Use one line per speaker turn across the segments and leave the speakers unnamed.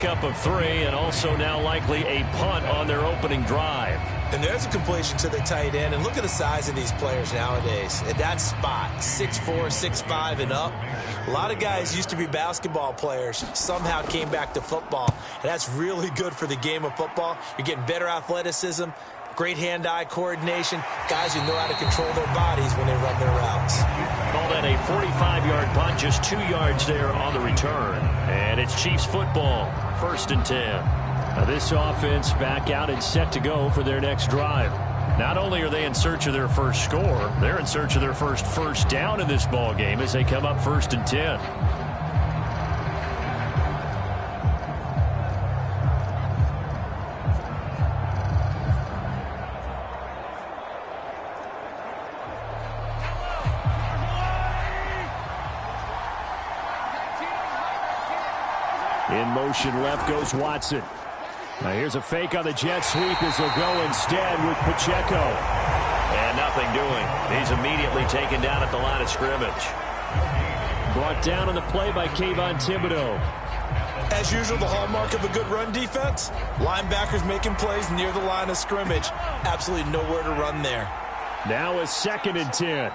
Up of 3, and also now likely a punt on their opening drive.
And there's a completion to the tight end. And look at the size of these players nowadays. At that spot, 6'4", 6'5", and up. A lot of guys used to be basketball players, somehow came back to football. And that's really good for the game of football. You're getting better athleticism, great hand-eye coordination, guys who know how to control their bodies when they run their routes.
Call that a 45-yard punt, just 2 yards there on the return. And it's Chiefs football, 1st and 10. Now this offense back out and set to go for their next drive. Not only are they in search of their first score, they're in search of their first down in this ball game as they come up 1st and 10. In motion left goes Watson. Now here's a fake on the jet sweep as they'll go instead with Pacheco. And nothing doing. He's immediately taken down at the line of scrimmage. Brought down on the play by Kayvon Thibodeaux.
As usual, the hallmark of a good run defense, linebackers making plays near the line of scrimmage. Absolutely nowhere to run there.
Now a 2nd and 10.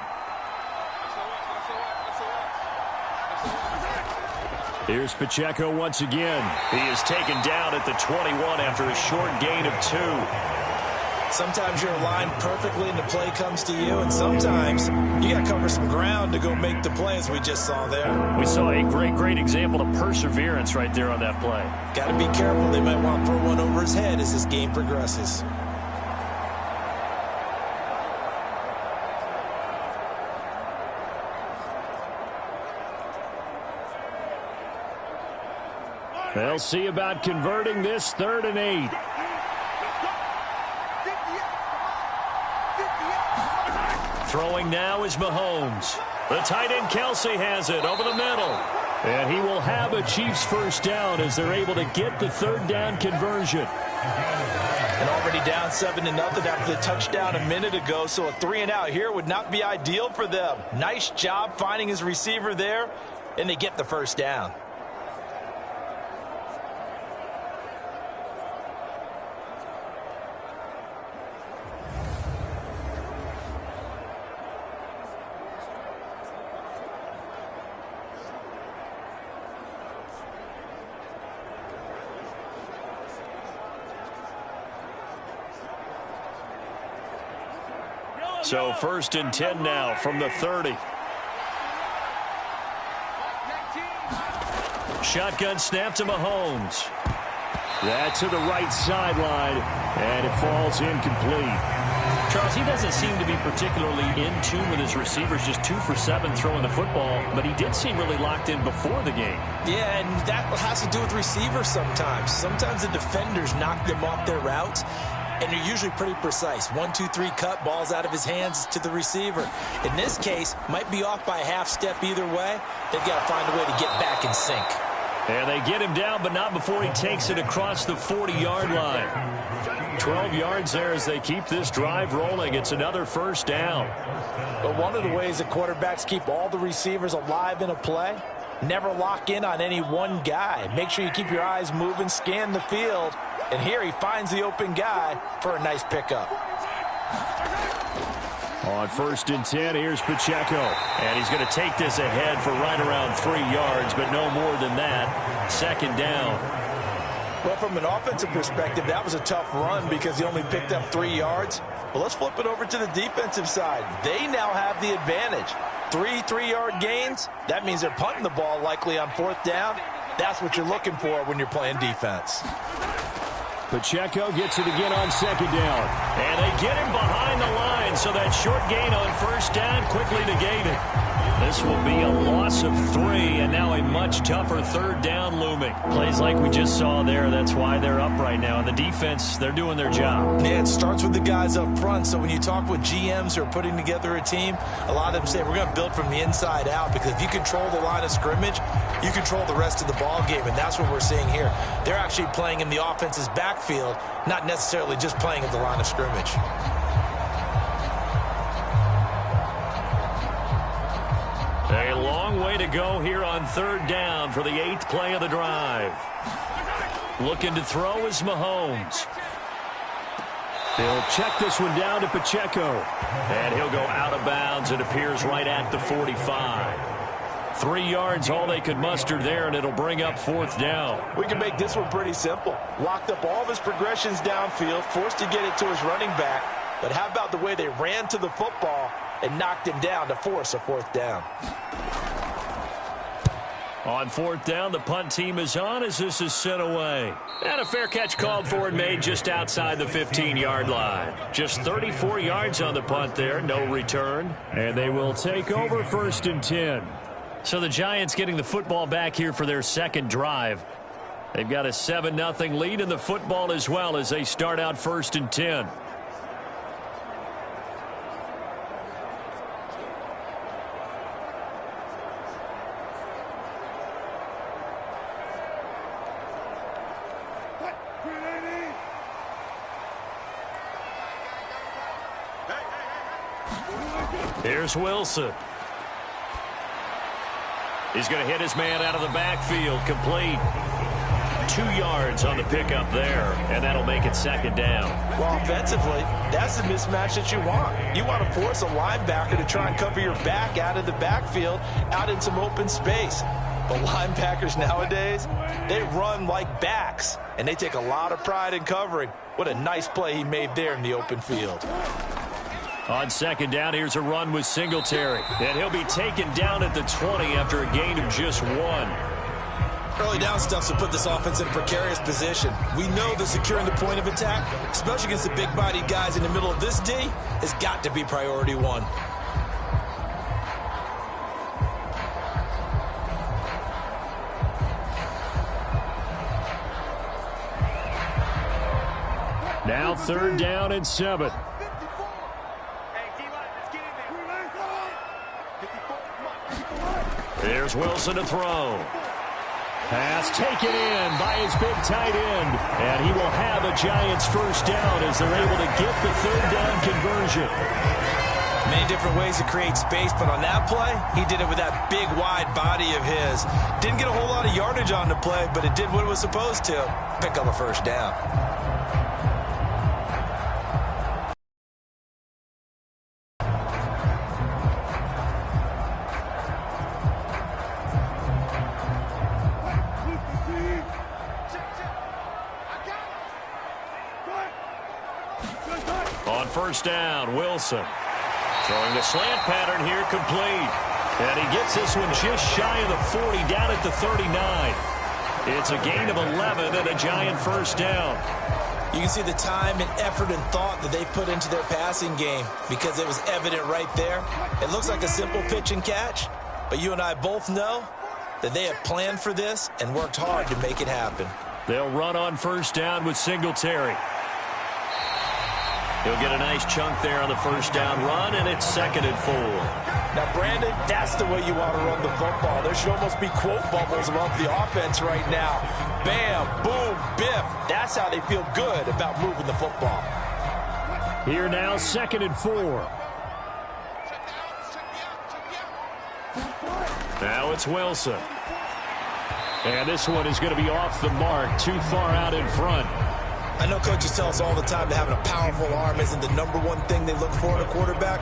Here's Pacheco once again. He is taken down at the 21 after a short gain of 2.
Sometimes you're aligned perfectly and the play comes to you, and sometimes you got to cover some ground to go make the play, as we just saw there.
We saw a great example of perseverance right there on that play.
Got to be careful. They might want to throw one over his head as this game progresses.
They'll see about converting this 3rd and 8. Throwing now is Mahomes. The tight end Kelsey has it over the middle. And he will have a Chiefs first down as they're able to get the 3rd down conversion.
And already down 7-0 after the touchdown a minute ago, so a 3-and-out here would not be ideal for them. Nice job finding his receiver there, and they get the first down.
So 1st and 10 now from the 30. Shotgun snap to Mahomes. That's to the right sideline, and it falls incomplete. Charles, he doesn't seem to be particularly in tune with his receivers, just 2 for 7 throwing the football, but he did seem really locked in before the game.
Yeah, and that has to do with receivers sometimes. Sometimes the defenders knock them off their routes, and they're usually pretty precise. 1, 2, 3 cut, balls out of his hands to the receiver. In this case, might be off by a half step either way. They've got to find a way to get back in sync.
And they get him down, but not before he takes it across the 40-yard line. 12 yards there as they keep this drive rolling. It's another first down.
But one of the ways that quarterbacks keep all the receivers alive in a play, never lock in on any one guy. Make sure you keep your eyes moving, scan the field. And here he finds the open guy for a nice pickup.
On 1st and 10, here's Pacheco. And he's going to take this ahead for right around 3 yards, but no more than that. 2nd down.
Well, from an offensive perspective, that was a tough run because he only picked up 3 yards. But let's flip it over to the defensive side. They now have the advantage. 3 3-yard gains. That means they're punting the ball likely on 4th down. That's what you're looking for when you're playing defense.
Pacheco gets it again on 2nd down. And they get him behind the line, so that short gain on 1st down quickly negated. This will be a loss of 3, and now a much tougher 3rd down looming. Plays like we just saw there, that's why they're up right now. And the defense, they're doing their job.
Yeah, it starts with the guys up front. So when you talk with GMs who are putting together a team, a lot of them say, we're going to build from the inside out. Because if you control the line of scrimmage, you control the rest of the ball game. And that's what we're seeing here. They're actually playing in the offense's backfield, not necessarily just playing at the line of scrimmage.
A long way to go here on 3rd down for the 8th play of the drive. Looking to throw is Mahomes. He'll check this one down to Pacheco. And he'll go out of bounds. It appears right at the 45. 3 yards, all they could muster there, and it'll bring up 4th down.
We can make this one pretty simple. Locked up all of his progressions downfield, forced to get it to his running back. But how about the way they ran to the football and knocked him down to force a 4th down?
On 4th down, the punt team is on as this is sent away. And a fair catch called for and made just outside the 15-yard line. Just 34 yards on the punt there, no return. And they will take over 1st and 10. So the Giants getting the football back here for their second drive. They've got a 7-0 lead in the football as well as they start out 1st and 10. Here's Wilson. He's going to hit his man out of the backfield. Complete. 2 yards on the pickup there, and that'll make it 2nd down.
Well, offensively, that's the mismatch that you want. You want to force a linebacker to try and cover your back out of the backfield, out in some open space. But linebackers nowadays, they run like backs, and they take a lot of pride in covering. What a nice play he made there in the open field.
On 2nd down, here's a run with Singletary. And he'll be taken down at the 20 after a gain of just 1.
Early down stuff to put this offense in a precarious position. We know that securing the point of attack, especially against the big-bodied guys in the middle of this D, has got to be priority 1.
Now 3rd down and 7. There's Wilson to throw. Pass taken in by his big tight end. And he will have a Giants 1st down as they're able to get the 3rd down conversion.
Many different ways to create space, but on that play, he did it with that big, wide body of his. Didn't get a whole lot of yardage on the play, but it did what it was supposed to. Pick up a 1st down.
On 1st down, Wilson. Throwing the slant pattern here, complete. And he gets this one just shy of the 40, down at the 39. It's a gain of 11 and a Giant 1st down.
You can see the time and effort and thought that they put into their passing game because it was evident right there. It looks like a simple pitch and catch, but you and I both know that they have planned for this and worked hard to make it happen.
They'll run on 1st down with Singletary. He'll get a nice chunk there on the 1st down run, and it's 2nd and 4.
Now, Brandon, that's the way you want to run the football. There should almost be quote bubbles about the offense right now. Bam, boom, biff. That's how they feel good about moving the football.
Here now, 2nd and 4. Now it's Wilson. And this one is going to be off the mark, too far out in front.
I know coaches tell us all the time that having a powerful arm isn't the #1 thing they look for in a quarterback.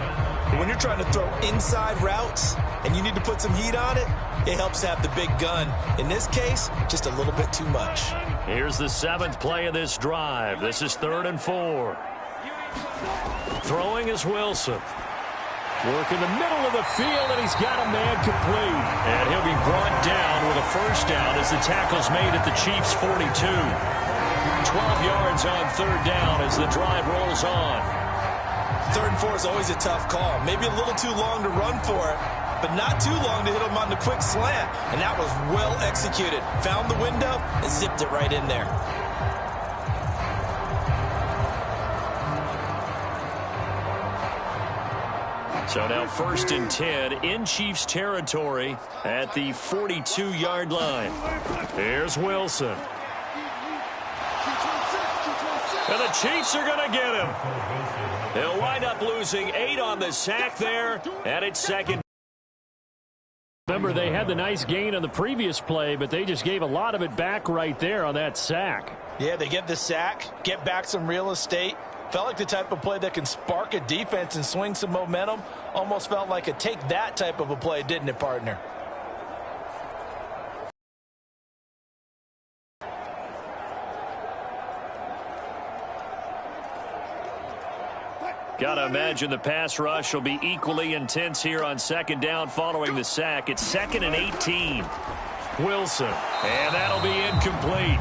But when you're trying to throw inside routes and you need to put some heat on it, it helps to have the big gun. In this case, just a little bit too much.
Here's the 7th play of this drive. This is 3rd and 4. Throwing is Wilson. Work in the middle of the field, and he's got a man complete. And he'll be brought down with a 1st down as the tackle's made at the Chiefs' 42. 12 yards on 3rd down as the drive rolls on.
3rd and 4 is always a tough call. Maybe a little too long to run for it, but not too long to hit him on the quick slant. And that was well executed. Found the window and zipped it right in there.
So now 1st and 10 in Chiefs territory at the 42-yard line. Here's Wilson. And the Chiefs are going to get him. He'll wind up losing 8 on the sack there, and it's 2nd Remember, they had the nice gain on the previous play, but they just gave a lot of it back right there on that sack.
Yeah, they get the sack, get back some real estate. Felt like the type of play that can spark a defense and swing some momentum. Almost felt like a take that type of a play, didn't it, partner?
Got to imagine the pass rush will be equally intense here on second down following the sack. It's 2nd and 18. Wilson, and that'll be incomplete.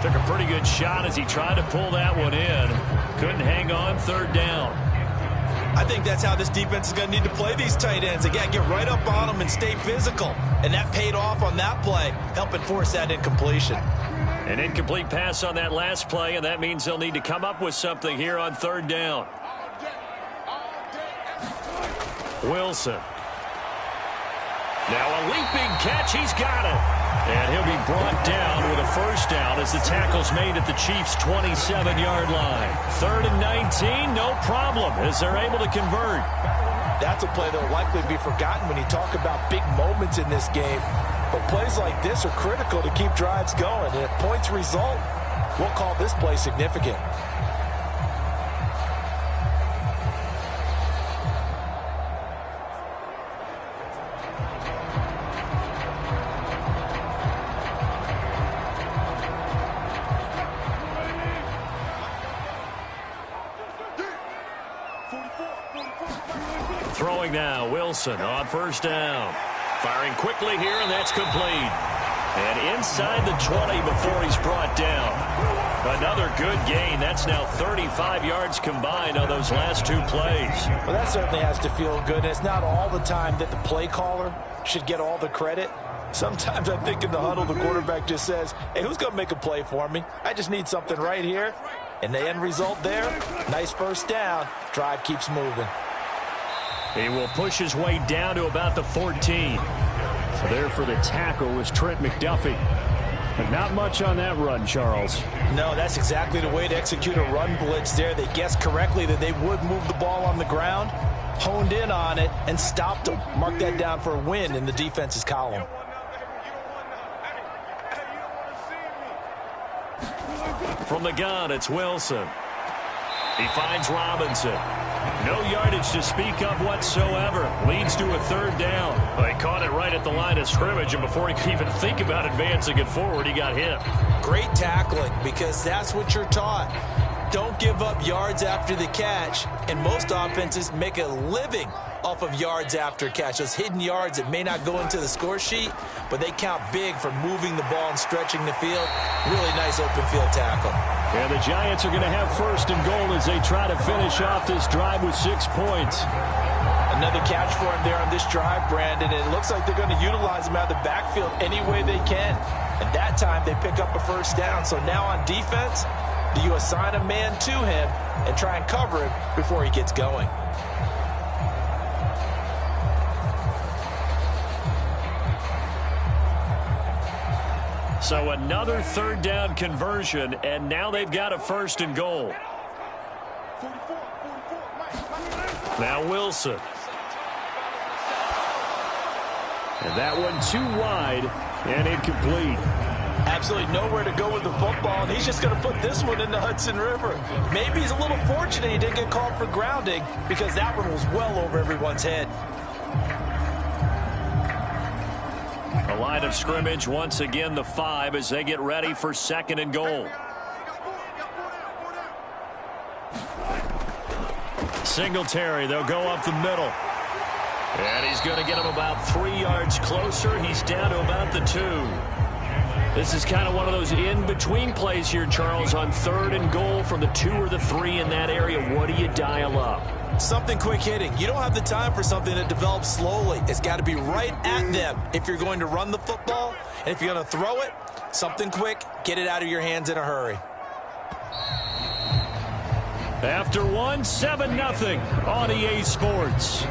Took a pretty good shot as he tried to pull that one in. Couldn't hang on 3rd down.
I think that's how this defense is going to need to play these tight ends. They got to get right up on them and stay physical. And that paid off on that play, helping force that incompletion.
An incomplete pass on that last play, and that means they'll need to come up with something here on 3rd down. Wilson. Now a leaping catch. He's got it. And he'll be brought down with a first down as the tackle's made at the Chiefs' 27-yard line. 3rd and 19, no problem, as they're able to convert.
That's a play that will likely be forgotten when you talk about big moments in this game. But plays like this are critical to keep drives going. And if points result, we'll call this play significant.
Throwing now, Wilson on first down. Firing quickly here, and that's complete. And inside the 20 before he's brought down. Another good gain. That's now 35 yards combined on those last 2 plays.
Well, that certainly has to feel good. And it's not all the time that the play caller should get all the credit. Sometimes I think in the huddle, the quarterback just says, hey, who's going to make a play for me? I just need something right here. And the end result there, nice first down. Drive keeps moving.
He will push his way down to about the 14. There for the tackle was Trent McDuffie. But not much on that run, Charles.
No, that's exactly the way to execute a run blitz there. They guessed correctly that they would move the ball on the ground, honed in on it, and stopped them. Mark that down for a win in the defense's column.
From the gun, it's Wilson. He finds Robinson. No yardage to speak of whatsoever. Leads to a 3rd down. Well, he caught it right at the line of scrimmage, and before he could even think about advancing it forward, he got hit.
Great tackling, because that's what you're taught. Don't give up yards after the catch, and most offenses make a living off of yards after catch. Those hidden yards that may not go into the score sheet, but they count big for moving the ball and stretching the field. Really nice open field tackle.
And the Giants are going to have 1st and goal as they try to finish off this drive with 6 points.
Another catch for him there on this drive, Brandon. And it looks like they're going to utilize him out of the backfield any way they can. And that time they pick up a first down. So now on defense, do you assign a man to him and try and cover him before he gets going?
So another 3rd down conversion, and now they've got a 1st and goal. Now Wilson. And that one too wide and incomplete.
Absolutely nowhere to go with the football, and he's just going to put this one in the Hudson River. Maybe he's a little fortunate he didn't get called for grounding, because that one was well over everyone's head.
A line of scrimmage, once again the 5 as they get ready for 2nd and goal. Singletary, they'll go up the middle. And he's going to get him about 3 yards closer. He's down to about the 2. This is kind of one of those in-between plays here, Charles, on 3rd and goal from the 2 or the 3 in that area. What do you dial up?
Something quick hitting. You don't have the time for something that develops slowly. It's got to be right at them if you're going to run the football. And if you're going to throw it, something quick, get it out of your hands in a hurry.
After 7-0 on EA Sports.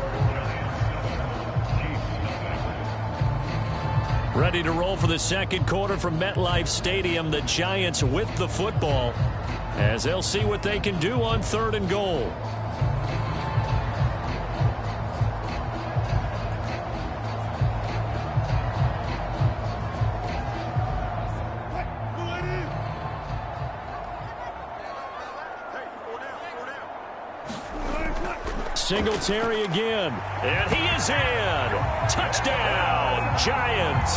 Ready to roll for the 2nd quarter from MetLife Stadium. The Giants with the football as they'll see what they can do on 3rd and goal. Singletary again. And he is in. Touchdown, Giants.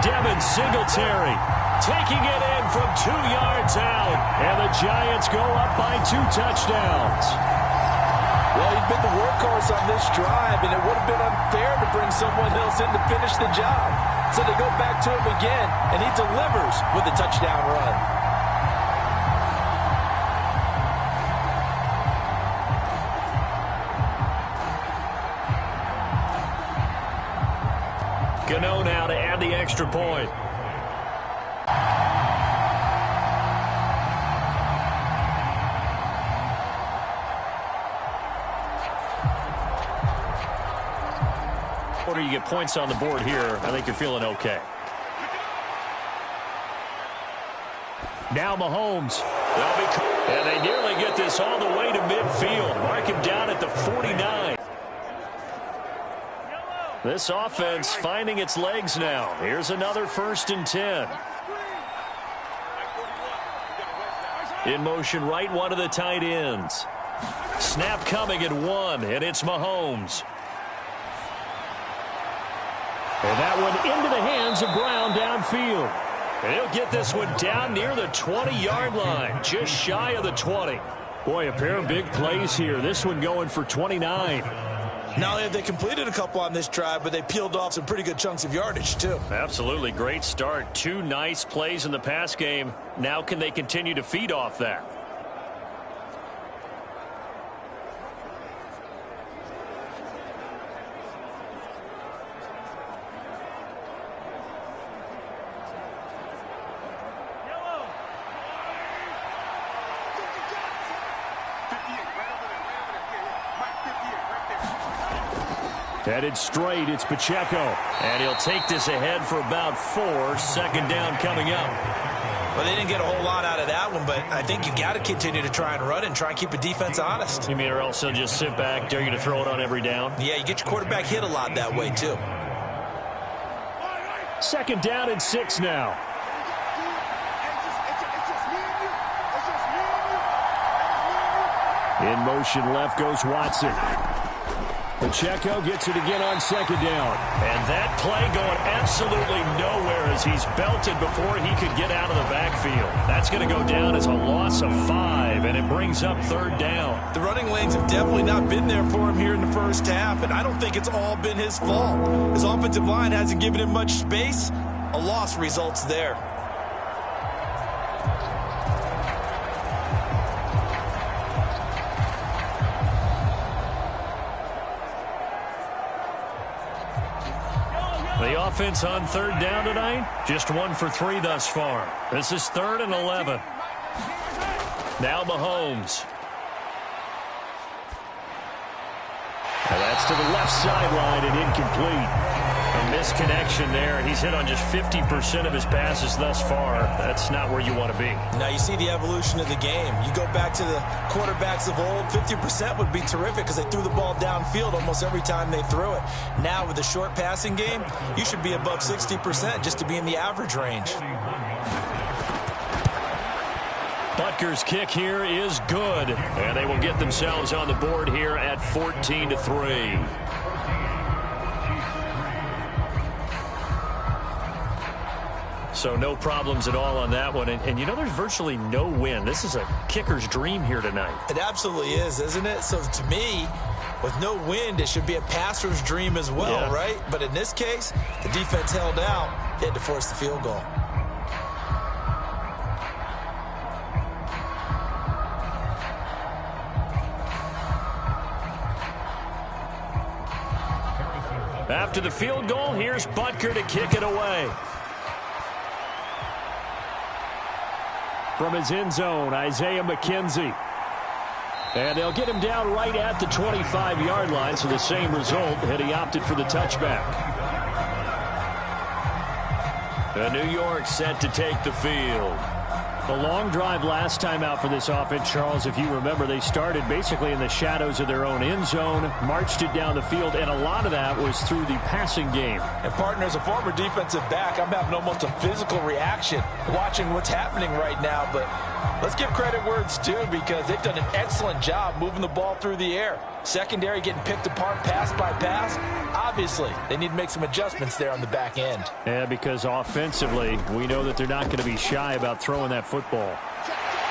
Devin Singletary taking it in from 2 yards out. And the Giants go up by 2 touchdowns.
Well, he'd been the workhorse on this drive, and it would have been unfair to bring someone else in to finish the job. So they go back to him again, and he delivers with a touchdown run.
Gano now to add the extra point. Or you get points on the board here, I think you're feeling okay. Now Mahomes. And they nearly get this all the way to midfield. Mark him down at the 49. This offense finding its legs now. Here's another 1st and 10. In motion right, one of the tight ends. Snap coming at 1, and it's Mahomes. And that one into the hands of Brown downfield. And he'll get this one down near the 20-yard line, just shy of the 20. Boy, a pair of big plays here. This one going for 29.
Not only have they completed a couple on this drive, but they peeled off some pretty good chunks of yardage, too.
Absolutely. Great start. 2 nice plays in the pass game. Now can they continue to feed off that? Headed straight, it's Pacheco. And he'll take this ahead for about 4. 2nd down coming up.
Well, they didn't get a whole lot out of that one, but I think you got to continue to try and run and try and keep the defense honest.
You mean or else they'll just sit back, dare you to throw it on every down?
Yeah, you get your quarterback hit a lot that way, too.
2nd down and 6 now. In motion left goes Watson. Pacheco gets it again on 2nd down. And that play going absolutely nowhere as he's belted before he could get out of the backfield. That's going to go down as a loss of 5, and it brings up 3rd down.
The running lanes have definitely not been there for him here in the first half, and I don't think it's all been his fault. His offensive line hasn't given him much space. A loss results there.
The offense on 3rd down tonight, just 1 for 3 thus far. This is 3rd and 11. Now Mahomes. And that's to the left sideline and incomplete. A misconnection there. He's hit on just 50% of his passes thus far. That's not where you want to be.
Now you see the evolution of the game. You go back to the quarterbacks of old, 50% would be terrific because they threw the ball downfield almost every time they threw it. Now with the short passing game, you should be above 60% just to be in the average range.
Butker's kick here is good, and they will get themselves on the board here at 14-3. So no problems at all on that one. And you know, there's virtually no wind. This is a kicker's dream here tonight.
It absolutely is, isn't it? So to me, with no wind, it should be a passer's dream as well,
yeah.
Right? But in this case, the defense held out. They had to force the field goal.
After the field goal, here's Butker to kick it away. From his end zone, Isaiah McKenzie. And they'll get him down right at the 25-yard line, so the same result had he opted for the touchback. And New York set to take the field. A long drive last time out for this offense, Charles. If you remember, they started basically in the shadows of their own end zone, marched it down the field, and a lot of that was through the passing game.
And, partner, as a former defensive back, I'm having almost a physical reaction watching what's happening right now. But let's give credit where it's due because they've done an excellent job moving the ball through the air. Secondary getting picked apart pass by pass. Obviously, they need to make some adjustments there on the back end.
Yeah, because offensively, we know that they're not going to be shy about throwing that football.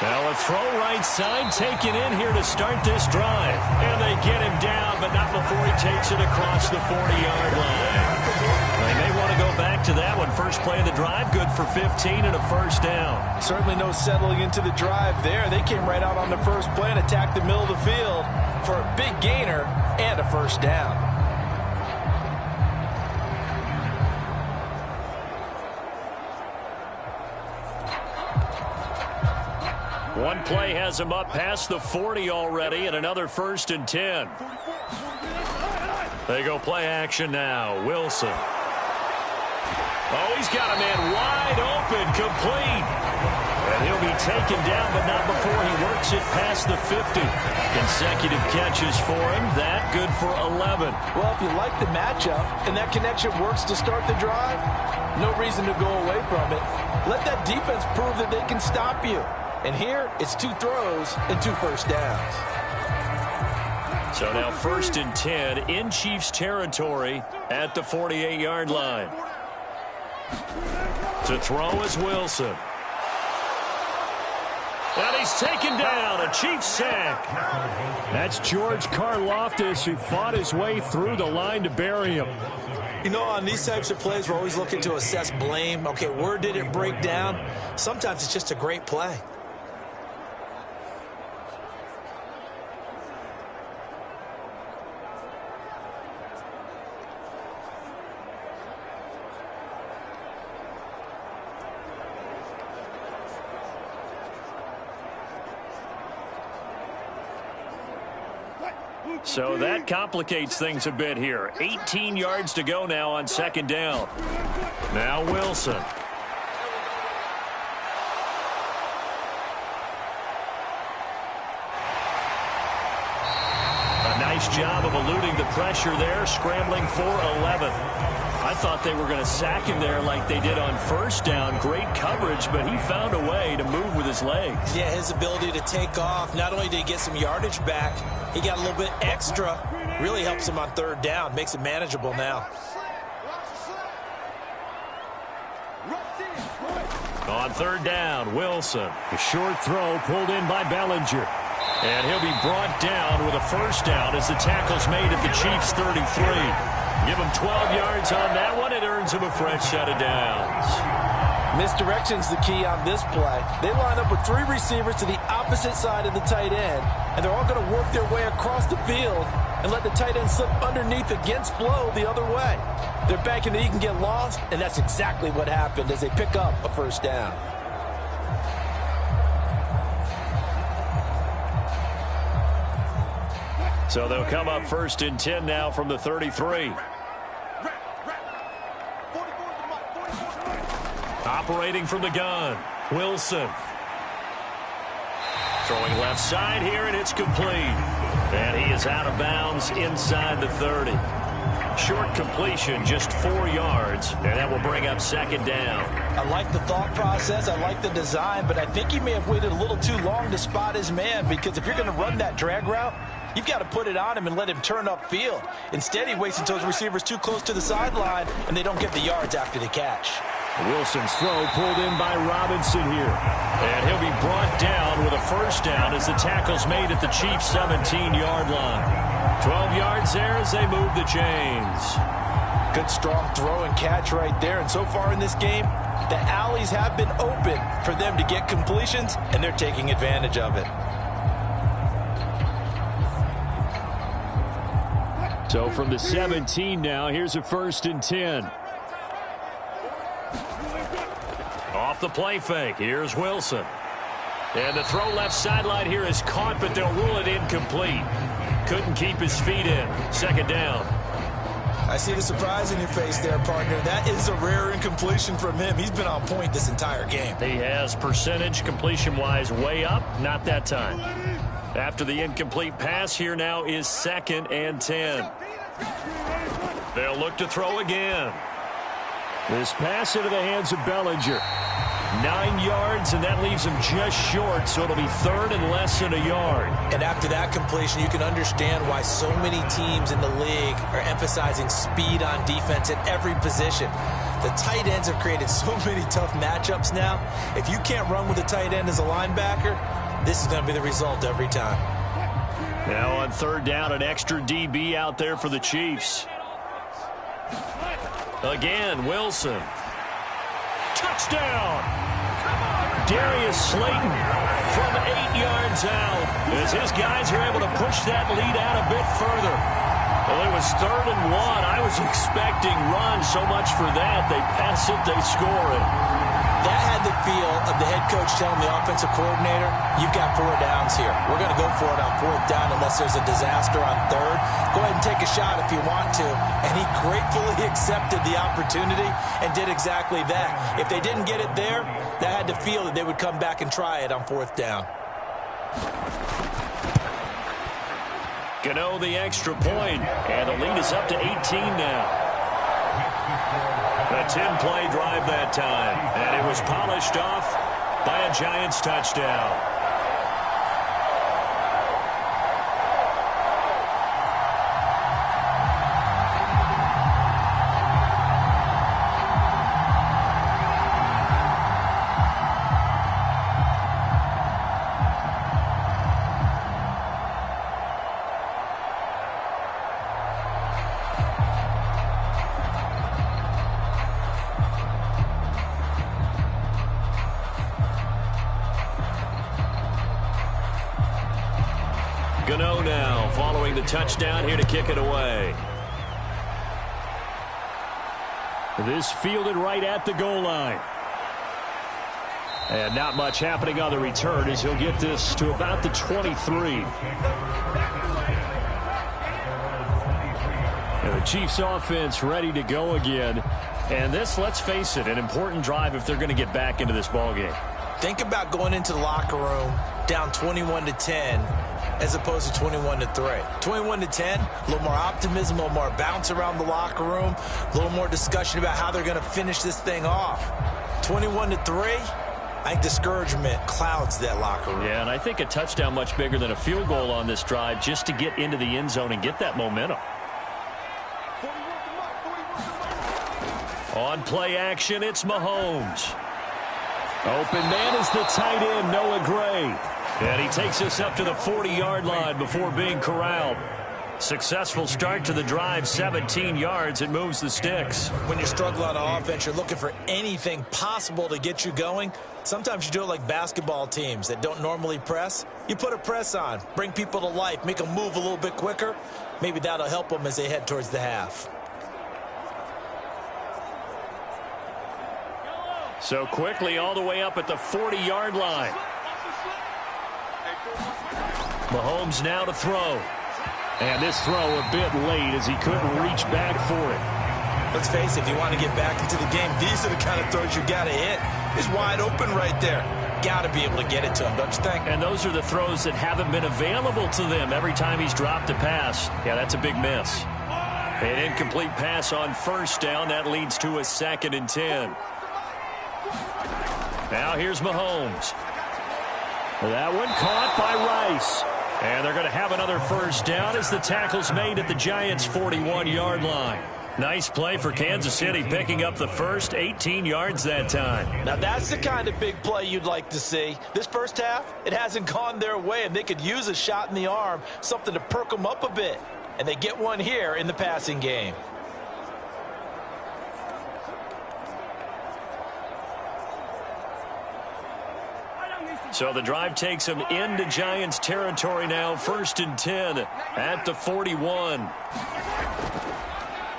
Now a throw right side taken in here to start this drive. And they get him down, but not before he takes it across the 40-yard line. They may want to go back to that one. First play of the drive, good for 15 and a first down.
Certainly no settling into the drive there. They came right out on the first play and attacked the middle of the field for a big gainer and a first down.
One play has him up past the 40 already, and another 1st and 10. They go play action now. Wilson. Oh, he's got a man wide open, complete. And he'll be taken down, but not before he works it past the 50. Consecutive catches for him. That good for 11.
Well, if you like the matchup and that connection works to start the drive, no reason to go away from it. Let that defense prove that they can stop you. And here, it's 2 throws and 2 first downs.
So now 1st and 10 in Chiefs territory at the 48-yard line. To throw is Wilson. And he's taken down, a Chiefs sack. That's George Karlaftis, who fought his way through the line to bury him.
You know, on these types of plays, we're always looking to assess blame. Okay, where did it break down? Sometimes it's just a great play.
So that complicates things a bit here. 18 yards to go now on 2nd down. Now Wilson. A nice job of eluding the pressure there, scrambling for 11. I thought they were going to sack him there like they did on 1st down. Great coverage, but he found a way to move with his legs.
Yeah, his ability to take off. Not only did he get some yardage back, he got a little bit extra. Really helps him on 3rd down. Makes it manageable now.
On 3rd down, Wilson. A short throw pulled in by Bellinger. And he'll be brought down with a first down as the tackle's made at the Chiefs' 33. Give him 12 yards on that one. It earns him a fresh set of downs.
Misdirection's the key on this play. They line up with 3 receivers to the opposite side of the tight end, and they're all going to work their way across the field and let the tight end slip underneath against flow the other way. They're banking that he can get lost, and that's exactly what happened as they pick up a first down.
So they'll come up 1st and 10 now from the 33. Operating from the gun, Wilson. Throwing left side here, and it's complete. And he is out of bounds inside the 30. Short completion, just 4 yards, and that will bring up 2nd down.
I like the thought process. I like the design, but I think he may have waited a little too long to spot his man, because if you're going to run that drag route, you've got to put it on him and let him turn upfield. Instead, he waits until his receiver's too close to the sideline, and they don't get the yards after the catch.
Wilson's throw pulled in by Robinson here. And he'll be brought down with a first down as the tackle's made at the Chiefs' 17-yard line. 12 yards there as they move the chains.
Good strong throw and catch right there. And so far in this game, the alleys have been open for them to get completions, and they're taking advantage of it.
So from the 17 now, here's a 1st and 10. Off the play fake, here's Wilson. And the throw left sideline here is caught, but they'll rule it incomplete. Couldn't keep his feet in. 2nd down.
I see the surprise in your face there, partner. That is a rare incompletion from him. He's been on point this entire game.
He has percentage completion-wise way up. Not that time. After the incomplete pass, here now is 2nd and 10. They'll look to throw again. This pass into the hands of Bellinger. 9 yards, and that leaves him just short, so it'll be 3rd and less than a yard.
And after that completion, you can understand why so many teams in the league are emphasizing speed on defense at every position. The tight ends have created so many tough matchups now. If you can't run with a tight end as a linebacker, this is going to be the result every time.
Now on 3rd down, an extra DB out there for the Chiefs. Again, Wilson. Touchdown! Darius Slayton from 8 yards out as his guys are able to push that lead out a bit further. Well, it was 3rd and 1. I was expecting run so much for that. They pass it, they score it.
That had the feel of the head coach telling the offensive coordinator, you've got 4 downs here. We're going to go for it on 4th down unless there's a disaster on 3rd. Go ahead and take a shot if you want to. And he gratefully accepted the opportunity and did exactly that. If they didn't get it there, that had the feel that they would come back and try it on 4th down.
Gano the extra point, and the lead is up to 18 now. A 10-play drive that time, and it was polished off by a Giants touchdown. Gano now following the touchdown here to kick it away. This fielded right at the goal line. And not much happening on the return as he'll get this to about the 23. And the Chiefs offense ready to go again. And this, let's face it, an important drive if they're going to get back into this ballgame.
Think about going into the locker room down 21-10 as opposed to 21-3. 21-10, a little more optimism, a little more bounce around the locker room, a little more discussion about how they're going to finish this thing off. 21-3, I think discouragement clouds that locker room.
Yeah, and I think a touchdown much bigger than a field goal on this drive just to get into the end zone and get that momentum. On play action, it's Mahomes. Open man is the tight end, Noah Gray. And he takes us up to the 40-yard line before being corralled. Successful start to the drive, 17 yards. It moves the sticks.
When you struggle on offense, you're looking for anything possible to get you going. Sometimes you do it like basketball teams that don't normally press. You put a press on, bring people to life, make them move a little bit quicker. Maybe that'll help them as they head towards the half.
So quickly all the way up at the 40-yard line. Mahomes now to throw. And this throw a bit late as he couldn't reach back for it.
Let's face it, if you want to get back into the game, these are the kind of throws you got to hit. It's wide open right there. Got to be able to get it to him, don't you think?
And those are the throws that haven't been available to them every time he's dropped a pass. Yeah, that's a big miss. An incomplete pass on 1st down. That leads to a 2nd and 10. Now here's Mahomes. That one caught by Rice. And they're going to have another 1st down as the tackle's made at the Giants' 41-yard line. Nice play for Kansas City, picking up the first, 18 yards that time.
Now that's the kind of big play you'd like to see. This first half, it hasn't gone their way, and they could use a shot in the arm, something to perk them up a bit. And they get one here in the passing game.
So the drive takes them into Giants territory now, 1st and 10 at the 41.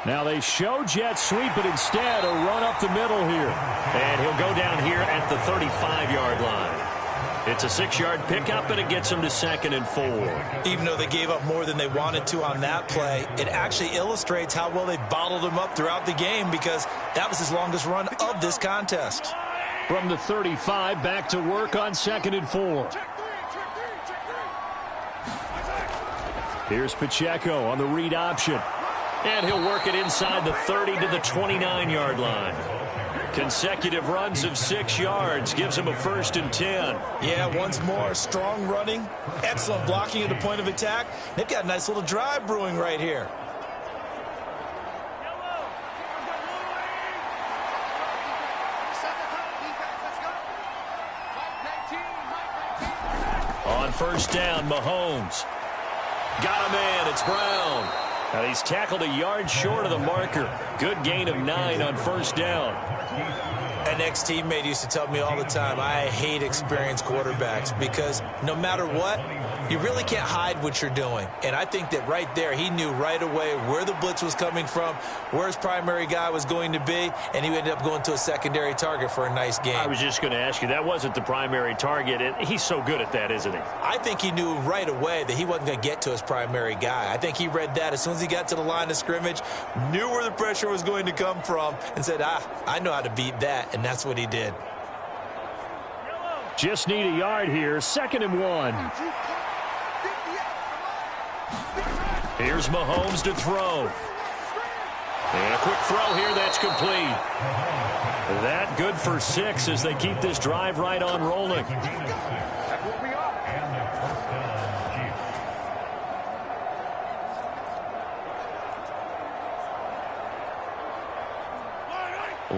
Now they show jet sweep, but instead a run up the middle here. And he'll go down here at the 35-yard line. It's a 6-yard pickup, and it gets them to 2nd and 4.
Even though they gave up more than they wanted to on that play, it actually illustrates how well they bottled them up throughout the game, because that was his longest run of this contest.
From the 35, back to work on 2nd and 4. Here's Pacheco on the read option. And he'll work it inside the 30 to the 29-yard line. Consecutive runs of 6 yards gives him a 1st and 10.
Yeah, once more, strong running, excellent blocking at the point of attack. They've got a nice little drive brewing right here.
On 1st down, Mahomes. Got a man, it's Brown. And he's tackled a yard short of the marker. Good gain of 9 on 1st down.
An ex-teammate used to tell me all the time, I hate experienced quarterbacks because no matter what, you really can't hide what you're doing. And I think that right there, he knew right away where the blitz was coming from, where his primary guy was going to be, and he ended up going to a secondary target for a nice game.
I was just going to ask you, that wasn't the primary target. He's so good at that, isn't he?
I think he knew right away that he wasn't going to get to his primary guy. I think he read that as soon as he got to the line of scrimmage, knew where the pressure was going to come from, and said, I know how to beat that, and that's what he did.
Just need a yard here, 2nd and 1. Here's Mahomes to throw. And a quick throw here that's complete. That good for 6 as they keep this drive right on rolling.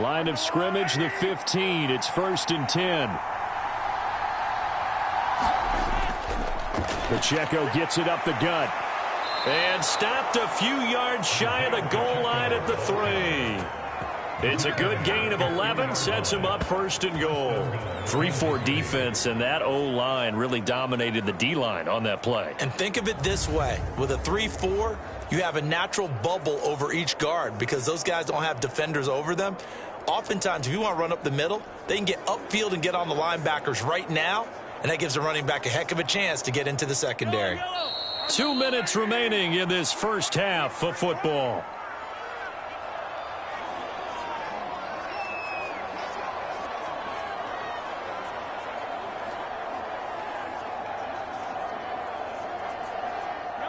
Line of scrimmage, the 15. It's 1st and 10. Pacheco gets it up the gut. And stopped a few yards shy of the goal line at the 3. It's a good gain of 11, sets him up 1st and goal. 3-4 defense, and that O-line really dominated the D-line on that play.
And think of it this way. With a 3-4, you have a natural bubble over each guard because those guys don't have defenders over them. Oftentimes, if you want to run up the middle, they can get upfield and get on the linebackers right now, and that gives the running back a heck of a chance to get into the secondary.
2 minutes remaining in this first half of football.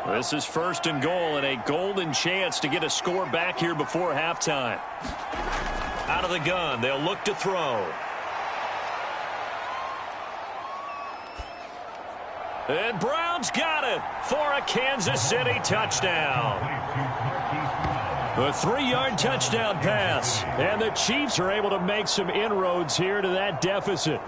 This is 1st and goal and a golden chance to get a score back here before halftime. Out of the gun, they'll look to throw. And Brown's got it for a Kansas City touchdown. A 3-yard touchdown pass. And the Chiefs are able to make some inroads here to that deficit.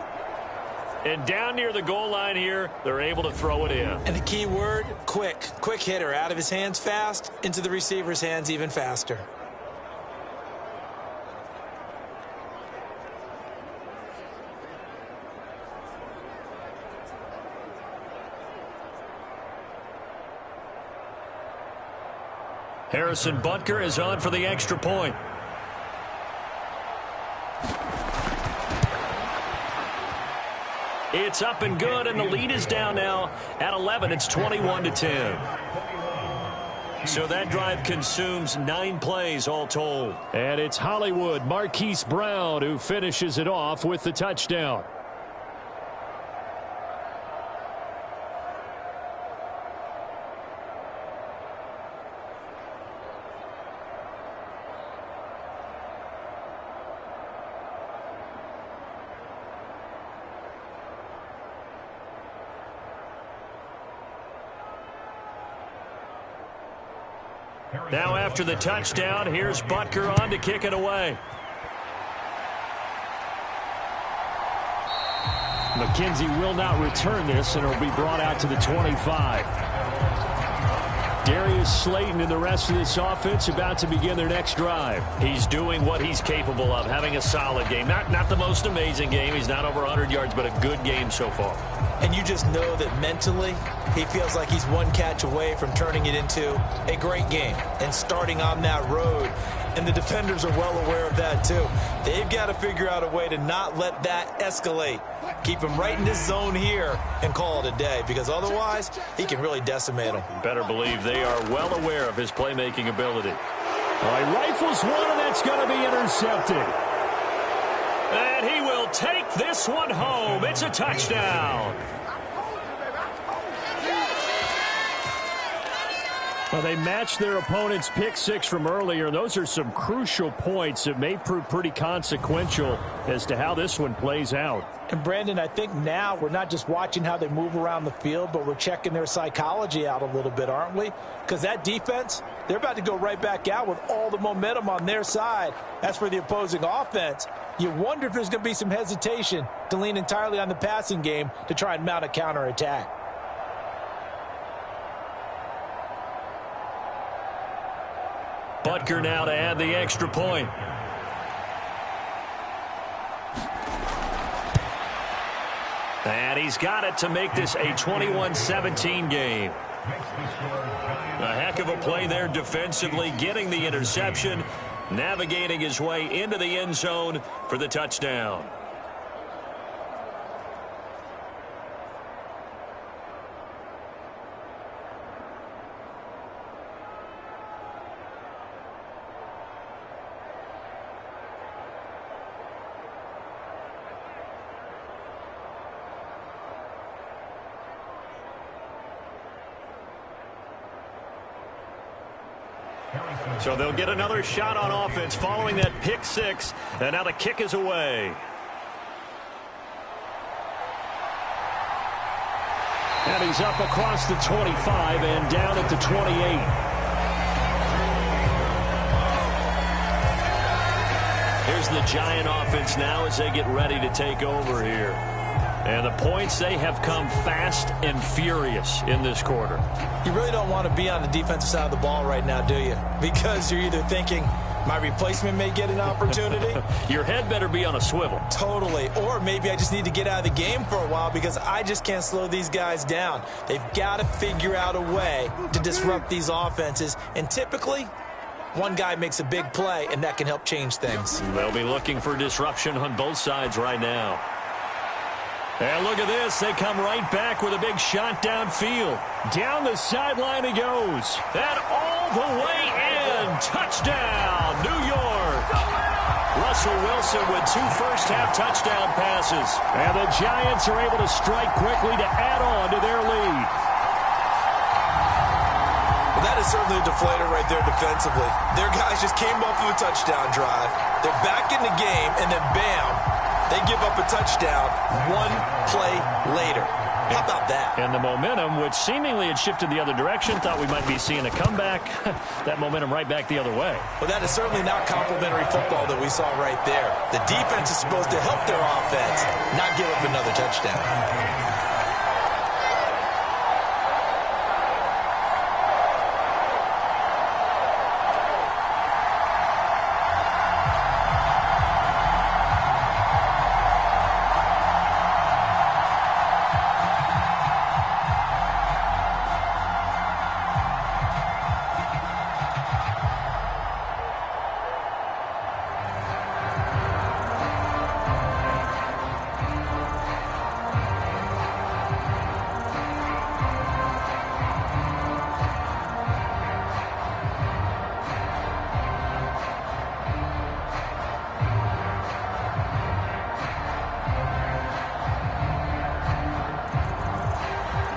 And down near the goal line here, they're able to throw it in.
And the key word, quick. Quick hitter. Out of his hands fast, into the receiver's hands even faster.
Harrison Butker is on for the extra point. It's up and good, and the lead is down now at 11. It's 21-10. So that drive consumes 9 plays all told. And it's Hollywood Marquise Brown who finishes it off with the touchdown. Now after the touchdown, here's Butker on to kick it away. McKenzie will not return this, and it'll be brought out to the 25. Darius Slayton and the rest of this offense about to begin their next drive. He's doing what he's capable of, having a solid game. Not the most amazing game. He's not over 100 yards, but a good game so far.
And you just know that mentally he feels like he's one catch away from turning it into a great game and starting on that road. And the defenders are well aware of that too. They've got to figure out a way to not let that escalate. Keep him right in this zone here and call it a day, because otherwise he can really decimate him.
Better believe they are well aware of his playmaking ability. All right, rifles one, and that's going to be intercepted. And he will take this one home. It's a touchdown. Well, they matched their opponent's pick six from earlier. Those are some crucial points that may prove pretty consequential as to how this one plays out.
And, Brandon, I think now we're not just watching how they move around the field, but we're checking their psychology out a little bit, aren't we? Because that defense, they're about to go right back out with all the momentum on their side. As for the opposing offense, you wonder if there's going to be some hesitation to lean entirely on the passing game to try and mount a counterattack.
Butker now to add the extra point. And he's got it to make this a 21-17 game. A heck of a play there defensively, getting the interception, navigating his way into the end zone for the touchdown. So they'll get another shot on offense following that pick six, and now the kick is away. And he's up across the 25 and down at the 28. Here's the Giant offense now as they get ready to take over here. And the points, they have come fast and furious in this quarter.
You really don't want to be on the defensive side of the ball right now, do you? Because you're either thinking, my replacement may get an opportunity.
Your head better be on a swivel.
Totally. Or maybe I just need to get out of the game for a while because I just can't slow these guys down. They've got to figure out a way to disrupt these offenses. And typically, one guy makes a big play, and that can help change things.
They'll be looking for disruption on both sides right now. And look at this. They come right back with a big shot downfield. Down the sideline he goes. And all the way in. Touchdown, New York. Russell Wilson with 2 first-half touchdown passes. And the Giants are able to strike quickly to add on to their lead.
Well, that is certainly a deflator right there defensively. Their guys just came off of a touchdown drive. They're back in the game, and then bam, they give up a touchdown 1 play later. How about that?
And the momentum, which seemingly had shifted the other direction, thought we might be seeing a comeback. That momentum right back the other way.
Well, that is certainly not complimentary football that we saw right there. The defense is supposed to help their offense, not give up another touchdown.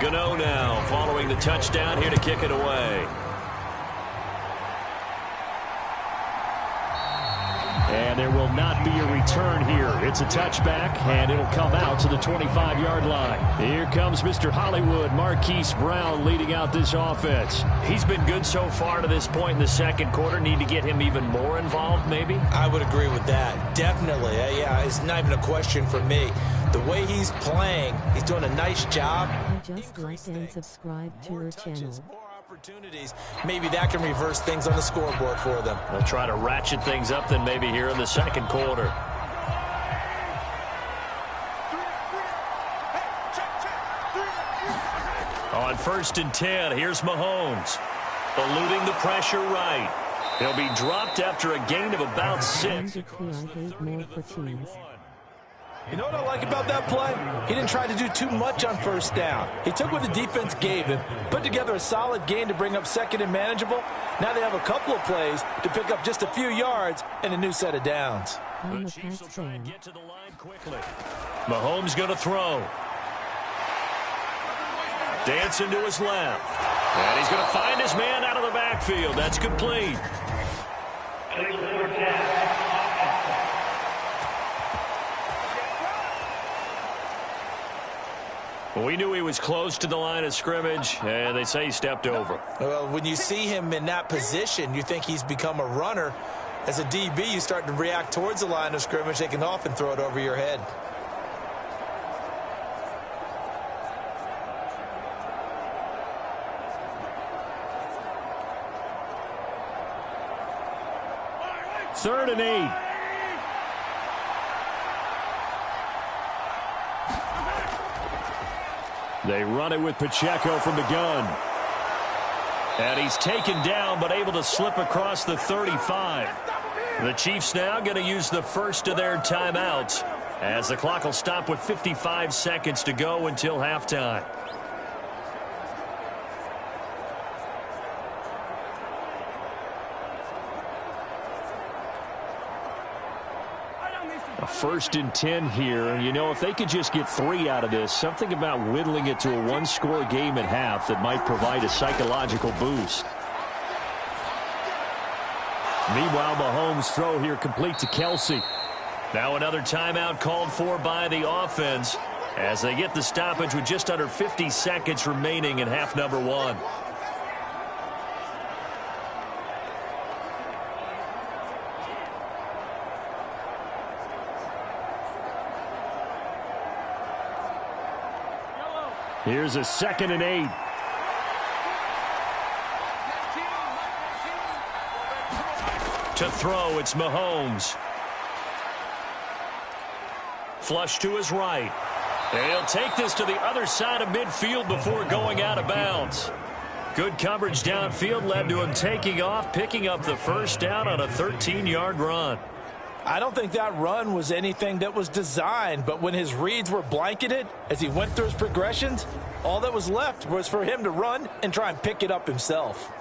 Gano now following the touchdown here to kick it away. And there will not be a return here. It's a touchback, and it'll come out to the 25-yard line. Here comes Mr. Hollywood, Marquise Brown, leading out this offense. He's been good so far to this point in the second quarter. Need to get him even more involved, maybe?
I would agree with that. Definitely. Yeah, it's not even a question for me. The way he's playing, he's doing a nice job.
Just like and subscribe to your channel.
Opportunities. Maybe that can reverse things on the scoreboard for them.
They'll try to ratchet things up then maybe here in the second quarter. On 1st and 10, here's Mahomes. Eluding the pressure right. He'll be dropped after a gain of about 6.
You know what I like about that play? He didn't try to do too much on 1st down. He took what the defense gave him, put together a solid gain to bring up 2nd and manageable. Now they have a couple of plays to pick up just a few yards and a new set of downs.
I'm a Pats fan.
Get to the line quickly. Mahomes going to throw. Dancing to his left. And he's going to find his man out of the backfield. That's complete. We knew he was close to the line of scrimmage, and they say he stepped over.
Well, when you see him in that position, you think he's become a runner. As a DB, you start to react towards the line of scrimmage. They can often throw it over your head.
Third and 8. They run it with Pacheco from the gun. And he's taken down but able to slip across the 35. The Chiefs now going to use the first of their timeouts as the clock will stop with 55 seconds to go until halftime. A 1st and 10 here, and you know, if they could just get 3 out of this, something about whittling it to a one-score game at half that might provide a psychological boost. Meanwhile, Mahomes' throw here complete to Kelsey. Now another timeout called for by the offense as they get the stoppage with just under 50 seconds remaining in half number 1. Here's a 2nd and 8. To throw, it's Mahomes. Flush to his right. And he'll take this to the other side of midfield before going out of bounds. Good coverage downfield led to him taking off, picking up the first down on a 13-yard run.
I don't think that run was anything that was designed, but when his reads were blanketed as he went through his progressions, all that was left was for him to run and try and pick it up himself.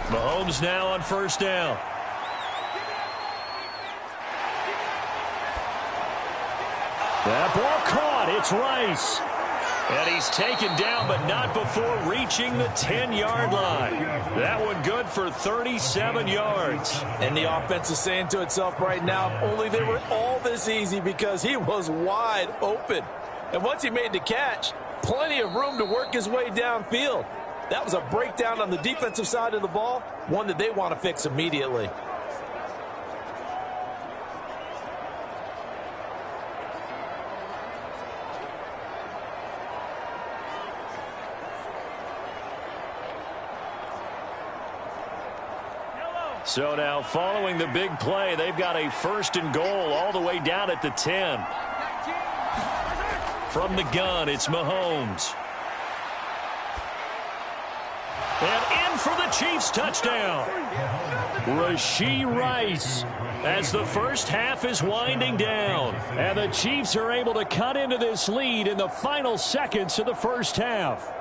Mahomes now on first down. That ball caught. It's Rice. And he's taken down, but not before reaching the 10-yard line. That one good for 37 yards.
And the offense is saying to itself right now, only they were all this easy because he was wide open. And once he made the catch, plenty of room to work his way downfield. That was a breakdown on the defensive side of the ball, one that they want to fix immediately.
So now following the big play, they've got a 1st and goal all the way down at the 10. From the gun, it's Mahomes. And in for the Chiefs touchdown. Rashee Rice as the first half is winding down. And the Chiefs are able to cut into this lead in the final seconds of the first half.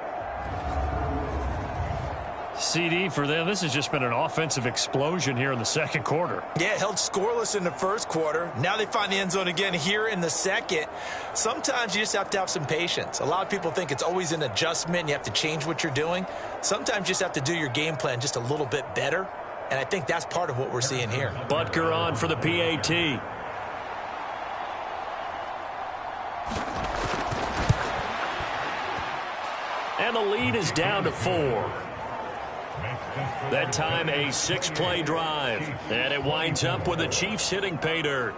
CD for them, this has just been an offensive explosion here in the second quarter.
Yeah, held scoreless in the first quarter. Now they find the end zone again here in the second. Sometimes you just have to have some patience. A lot of people think it's always an adjustment. You have to change what you're doing. Sometimes you just have to do your game plan just a little bit better. And I think that's part of what we're seeing here.
Butker on for the PAT. And the lead is down to 4. That time a 6-play drive. And it winds up with the Chiefs hitting pay dirt.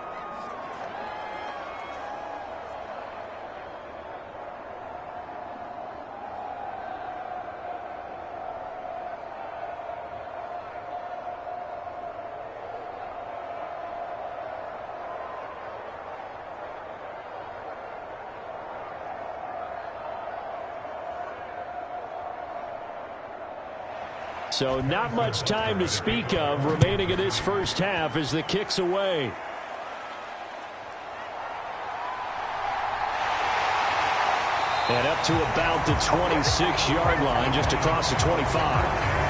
So not much time to speak of remaining in this first half as the kick's away. And up to about the 26-yard line, just across the 25.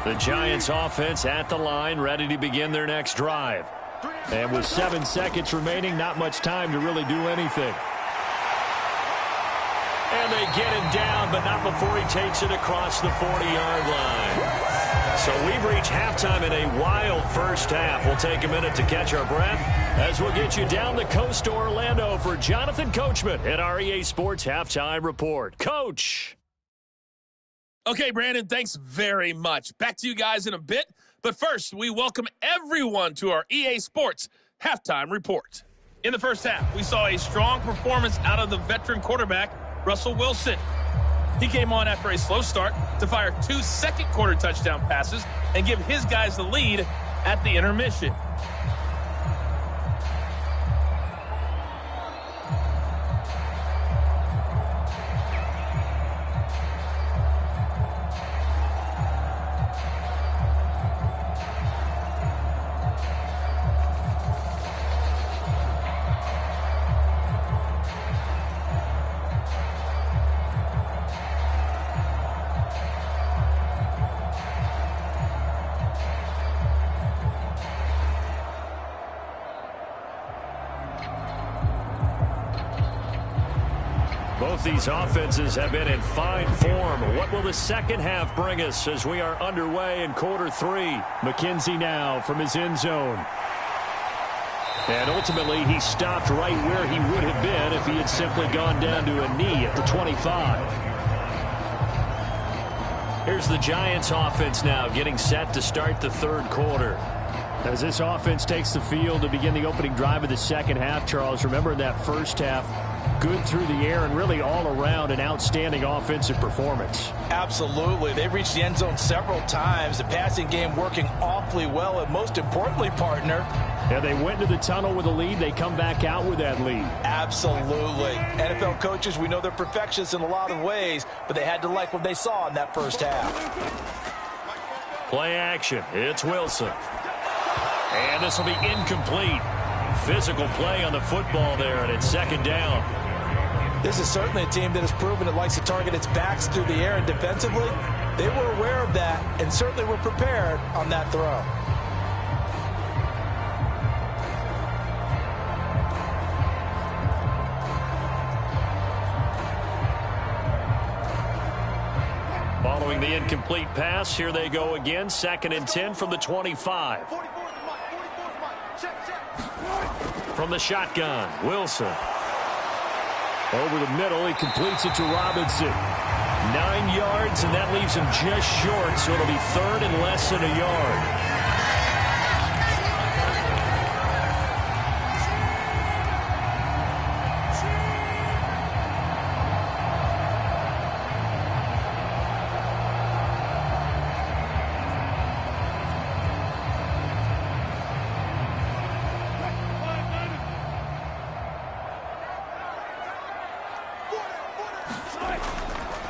The Giants offense at the line, ready to begin their next drive. And with 7 seconds remaining, not much time to really do anything. And they get him down, but not before he takes it across the 40-yard line. So we've reached halftime in a wild first half. We'll take a minute to catch our breath as we'll get you down the coast to Orlando for Jonathan Coachman at our EA Sports Halftime Report. Coach!
Okay, Brandon, thanks very much. Back to you guys in a bit. But first, we welcome everyone to our EA Sports Halftime Report. In the first half, we saw a strong performance out of the veteran quarterback, Russell Wilson. He came on after a slow start to fire 2 second-quarter touchdown passes and give his guys the lead at the intermission.
Both these offenses have been in fine form. What will the second half bring us as we are underway in quarter 3? McKenzie now from his end zone. And ultimately, he stopped right where he would have been if he had simply gone down to a knee at the 25. Here's the Giants offense now getting set to start the third quarter. As this offense takes the field to begin the opening drive of the second half, Charles, remember that first half, good through the air and really all around an outstanding offensive performance.
Absolutely. They've reached the end zone several times. The passing game working awfully well, and most importantly, partner,
yeah, they went to the tunnel with a lead. They come back out with that lead.
Absolutely. NFL coaches, we know they're perfectionists in a lot of ways, but they had to like what they saw in that first half.
Play action. It's Wilson. And this will be incomplete. Physical play on the football there, and it's second down.
This is certainly a team that has proven it likes to target its backs through the air, and defensively, they were aware of that and certainly were prepared on that throw.
Following the incomplete pass, here they go again. 2nd and 10 from the 25. From the shotgun, Wilson. Over the middle, he completes it to Robinson. 9 yards, and that leaves him just short, so it'll be 3rd and less than a yard.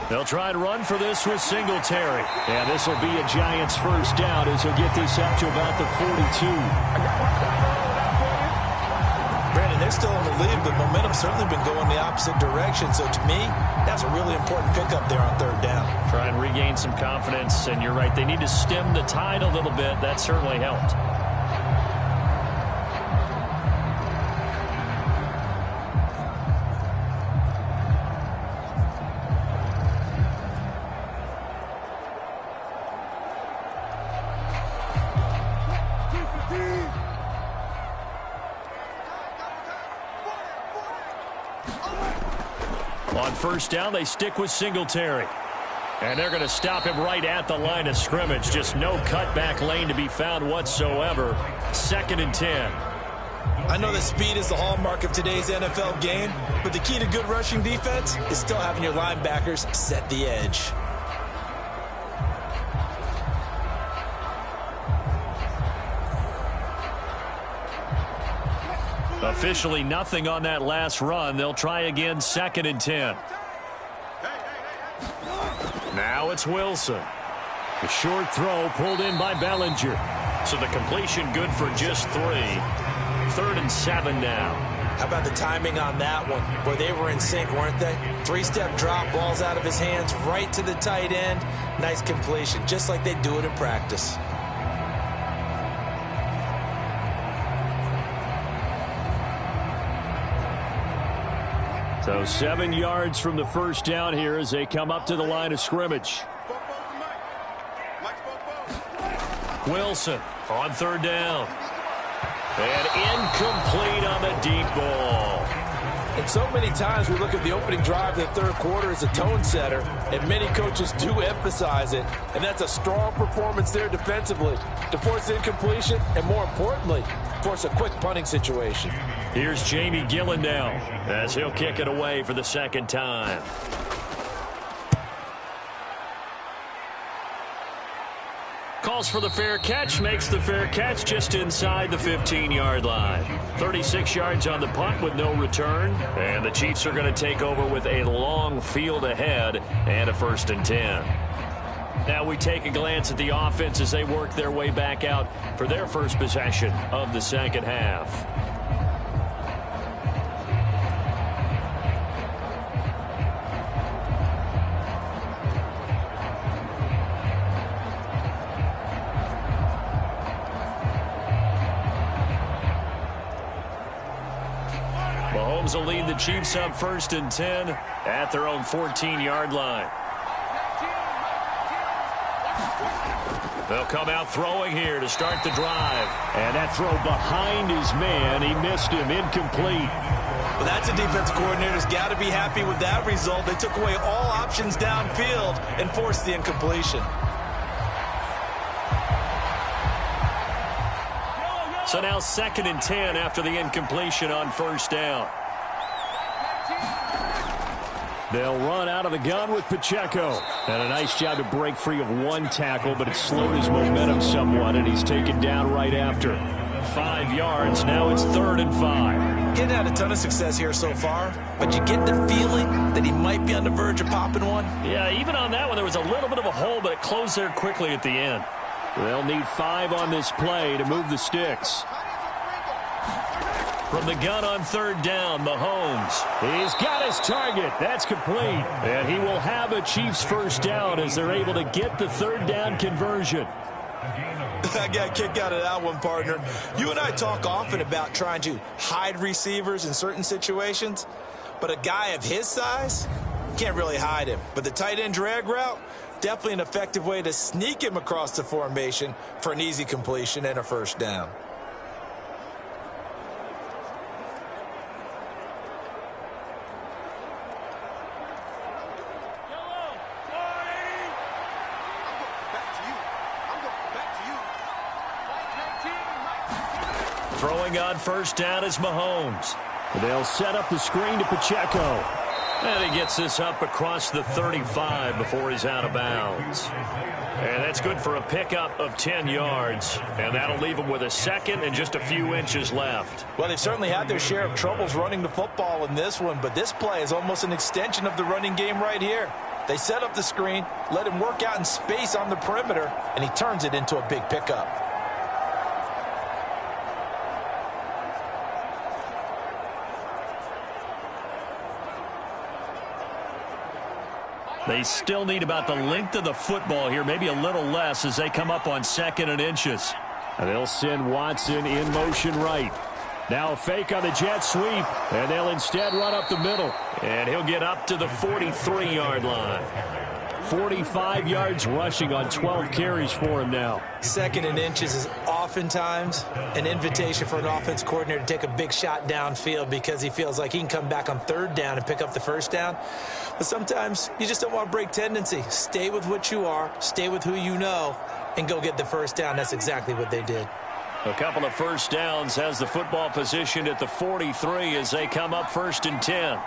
They'll try and run for this with Singletary. And this will be a Giants first down as he'll get this up to about the 42.
Brandon, they're still in the lead, but momentum's certainly been going the opposite direction. So to me, that's a really important pickup there on 3rd down.
Try and regain some confidence, and you're right, they need to stem the tide a little bit. That certainly helped. On first down, they stick with Singletary. And they're going to stop him right at the line of scrimmage. Just no cutback lane to be found whatsoever. 2nd and 10.
I know that speed is the hallmark of today's NFL game, but the key to good rushing defense is still having your linebackers set the edge.
Officially nothing on that last run. They'll try again, 2nd and 10. Now it's Wilson. The short throw pulled in by Bellinger. So the completion good for just 3. 3rd and 7 now.
How about the timing on that one? Boy, they were in sync, weren't they? 3-step drop, balls out of his hands, right to the tight end. Nice completion, just like they do it in practice.
So 7 yards from the first down here as they come up to the line of scrimmage. Wilson on 3rd down. And incomplete on the deep ball.
And so many times we look at the opening drive of the 3rd quarter as a tone setter, and many coaches do emphasize it, and that's a strong performance there defensively to force incompletion and, more importantly, force a quick punting situation.
Here's Jamie Gillen now as he'll kick it away for the 2nd time. Calls for the fair catch, makes the fair catch just inside the 15-yard line. 36 yards on the punt with no return, and the Chiefs are going to take over with a long field ahead and a 1st and 10. Now we take a glance at the offense as they work their way back out for their first possession of the 2nd half. Mahomes will lead the Chiefs up 1st and 10 at their own 14-yard line. They'll come out throwing here to start the drive. And that throw behind his man. He missed him. Incomplete.
Well, that's a defensive coordinator's got to be happy with that result. They took away all options downfield and forced the incompletion.
So now 2nd and 10 after the incompletion on 1st down. They'll run out of the gun with Pacheco. And a nice job to break free of 1 tackle, but it slowed his momentum somewhat, and he's taken down right after. 5 yards. Now it's 3rd and 5.
Getting had a ton of success here so far, but you get the feeling that he might be on the verge of popping one.
Yeah, even on that one, there was a little bit of a hole, but it closed there quickly at the end. They'll need 5 on this play to move the sticks. From the gun on 3rd down, Mahomes. He's got his target. That's complete. And he will have a Chiefs 1st down as they're able to get the 3rd down conversion.
I got a kick out of that one, partner. You and I talk often about trying to hide receivers in certain situations, but a guy of his size can't really hide him. But the tight end drag route, definitely an effective way to sneak him across the formation for an easy completion and a 1st down.
Throwing on 1st down is Mahomes. They'll set up the screen to Pacheco. And he gets this up across the 35 before he's out of bounds. And that's good for a pickup of 10 yards. And that'll leave him with a 2nd and just a few inches left.
Well, they've certainly had their share of troubles running the football in this one, but this play is almost an extension of the running game right here. They set up the screen, let him work out in space on the perimeter, and he turns it into a big pickup.
They still need about the length of the football here, maybe a little less as they come up on 2nd and inches. And they'll send Watson in motion right. Now a fake on the jet sweep, and they'll instead run up the middle. And he'll get up to the 43-yard line. 45 yards rushing on 12 carries for him now.
2nd and inches is oftentimes an invitation for an offense coordinator to take a big shot downfield because he feels like he can come back on 3rd down and pick up the 1st down. But sometimes you just don't want to break tendency. Stay with what you are, stay with who you know, and go get the 1st down. That's exactly what they did.
A couple of first downs has the football positioned at the 43 as they come up 1st and 10.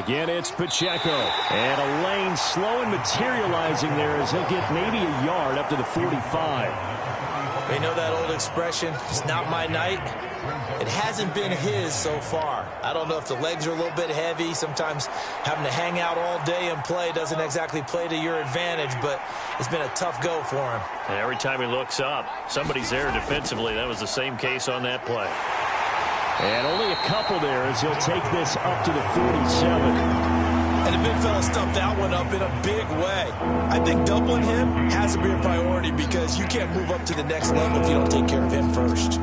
Again, it's Pacheco. And a lane slow and materializing there as he'll get maybe a yard up to the 45.
You know that old expression, it's not my night? It hasn't been his so far. I don't know if the legs are a little bit heavy. Sometimes having to hang out all day and play doesn't exactly play to your advantage, but it's been a tough go for him.
And every time he looks up, somebody's there defensively. That was the same case on that play. And only a couple there as he'll take this up to the 47.
And the big fella stuffed that one up in a big way. I think doubling him has to be a priority because you can't move up to the next level if you don't take care of him first.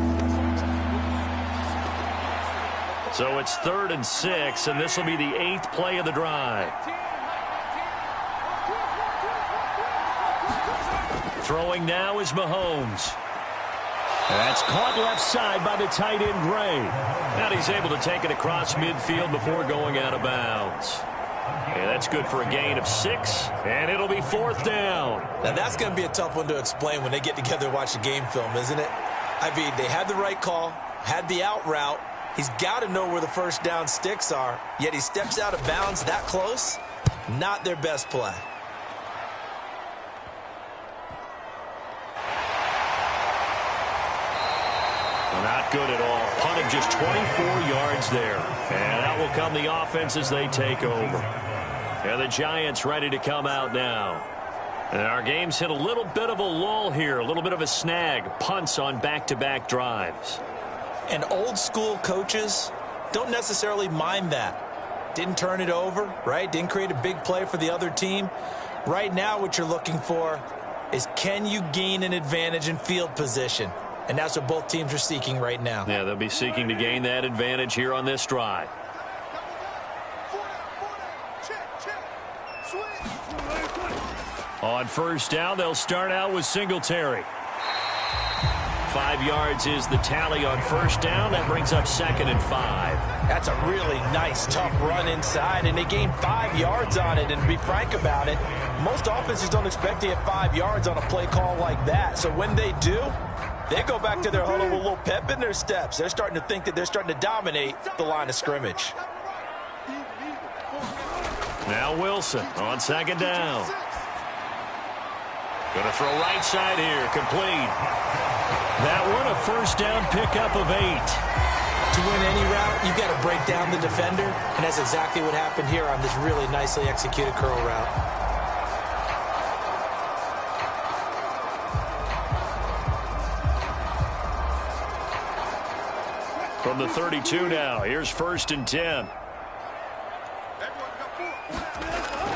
So it's 3rd and 6, and this will be the 8th play of the drive. Throwing now is Mahomes. That's caught left side by the tight end, Gray. Now he's able to take it across midfield before going out of bounds. And that's good for a gain of 6, and it'll be 4th down.
Now that's going to be a tough one to explain when they get together and watch the game film, isn't it? I mean, they had the right call, had the out route. He's got to know where the first down sticks are, yet he steps out of bounds that close. Not their best play.
Not good at all. Punted just 24 yards there. And out will come the offense as they take over. And the Giants ready to come out now. And our game's hit a little bit of a lull here. A little bit of a snag. Punts on back-to-back drives.
And old school coaches don't necessarily mind that. Didn't turn it over, right? Didn't create a big play for the other team. Right now what you're looking for is can you gain an advantage in field position? And that's what both teams are seeking right now.
Yeah, they'll be seeking to gain that advantage here on this drive. On first down, they'll start out with Singletary. 5 yards is the tally on first down. That brings up 2nd and 5.
That's a really nice, tough run inside, and they gained 5 yards on it. And to be frank about it, most offenses don't expect to get 5 yards on a play call like that. So when they do, they go back to their huddle with a little pep in their steps. They're starting to think that they're starting to dominate the line of scrimmage.
Now Wilson on 2nd down. Going to throw right side here, complete. That one a first down pickup of 8.
To win any route, you've got to break down the defender, and that's exactly what happened here on this really nicely executed curl route.
From the 32 now, here's 1st and 10.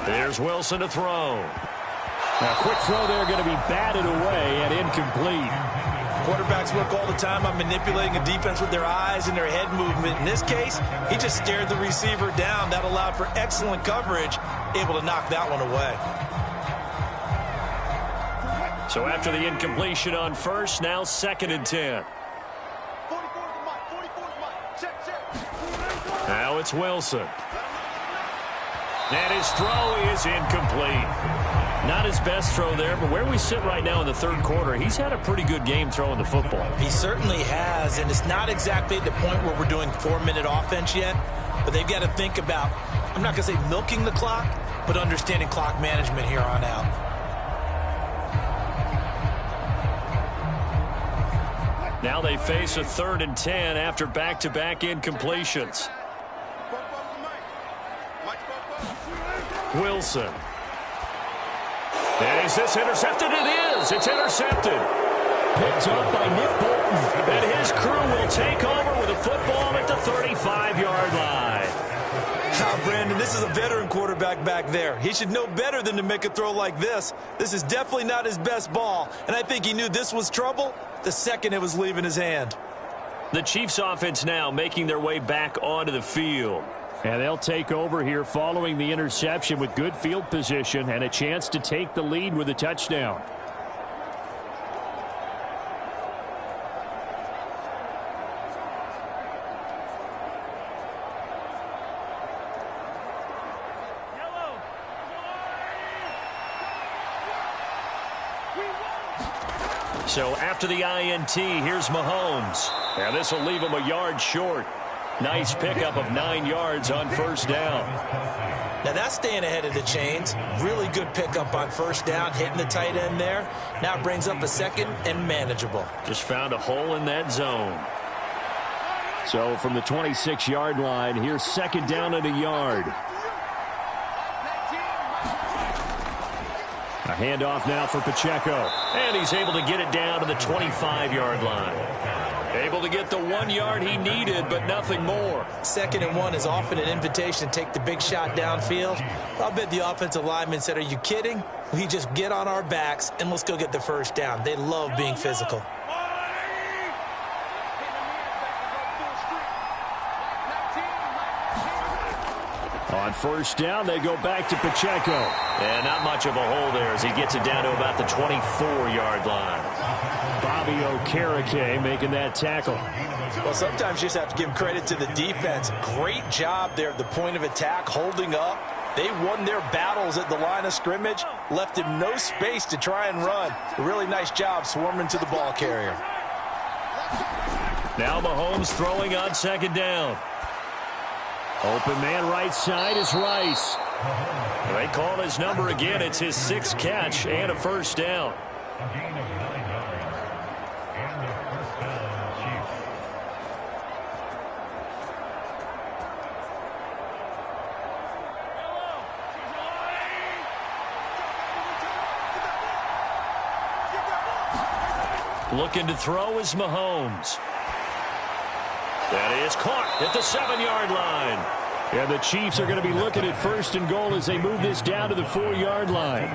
There's Wilson to throw. Now, quick throw there going to be batted away and incomplete.
Quarterbacks work all the time on manipulating a defense with their eyes and their head movement. In this case, he just stared the receiver down. That allowed for excellent coverage, able to knock that one away.
So after the incompletion on first, now 2nd and 10. Now it's Wilson. And his throw is incomplete. Not his best throw there, but where we sit right now in the 3rd quarter, he's had a pretty good game throwing the football.
He certainly has, and it's not exactly at the point where we're doing 4-minute offense yet, but they've got to think about, I'm not going to say milking the clock, but understanding clock management here on out.
Now they face a 3rd and 10 after back-to-back incompletions. Wilson. And is this intercepted? It is. It's intercepted. Picked up by Nick Bolton. And his crew will take over with a football at the 35-yard line.
Now, Brandon, this is a veteran quarterback back there. He should know better than to make a throw like this. This is definitely not his best ball, and I think he knew this was trouble the second it was leaving his hand.
The Chiefs offense now making their way back onto the field. And they'll take over here following the interception with good field position and a chance to take the lead with a touchdown. So after the INT, here's Mahomes. And this will leave him a yard short. Nice pickup of 9 yards on first down.
Now that's staying ahead of the chains. Really good pickup on first down, hitting the tight end there. Now it brings up a second and manageable.
Just found a hole in that zone. So from the 26-yard line, here's second down and a yard. A handoff now for Pacheco. And he's able to get it down to the 25-yard line. Able to get the 1 yard he needed, but nothing more.
2nd and 1 is often an invitation to take the big shot downfield. I'll bet the offensive lineman said, are you kidding? We just get on our backs and let's go get the first down. They love being physical.
On first down, they go back to Pacheco. And not much of a hole there as he gets it down to about the 24-yard line. Bobby Okereke making that tackle.
Well, sometimes you just have to give credit to the defense. Great job there at the point of attack, holding up. They won their battles at the line of scrimmage, left him no space to try and run. A really nice job swarming to the ball carrier.
Now Mahomes throwing on second down. Open man right side is Rice. They call his number again. It's his 6th catch and a first down. Looking to throw is Mahomes. That is caught at the 7-yard line. And the Chiefs are going to be looking at first and goal as they move this down to the 4-yard line.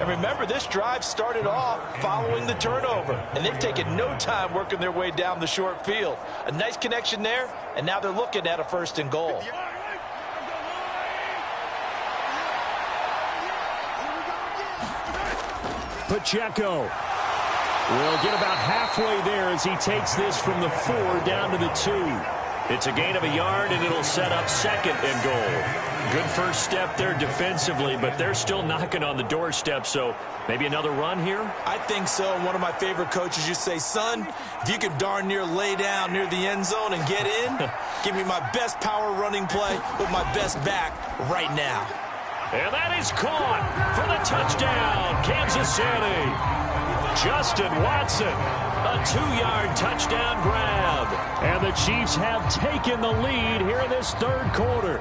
And remember, this drive started off following the turnover. And they've taken no time working their way down the short field. A nice connection there, and now they're looking at a first and goal.
Pacheco will get about halfway there as he takes this from the 4 down to the 2. It's a gain of a yard, and it'll set up second and goal. Good first step there defensively, but they're still knocking on the doorstep, so maybe another run here?
I think so. One of my favorite coaches used to say, son, if you can darn near lay down near the end zone and get in, give me my best power running play with my best back right now.
And that is caught for the touchdown, Kansas City. Justin Watson, a 2-yard touchdown grab. And the Chiefs have taken the lead here in this 3rd quarter.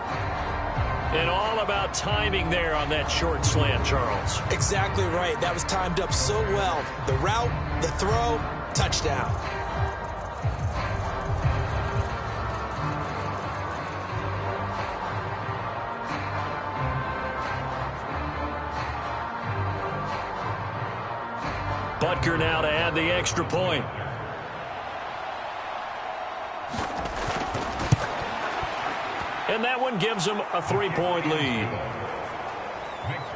And all about timing there on that short slant, Charles.
Exactly right. That was timed up so well. The route, the throw, touchdown.
Butker now to add the extra point. And that one gives them a 3-point lead.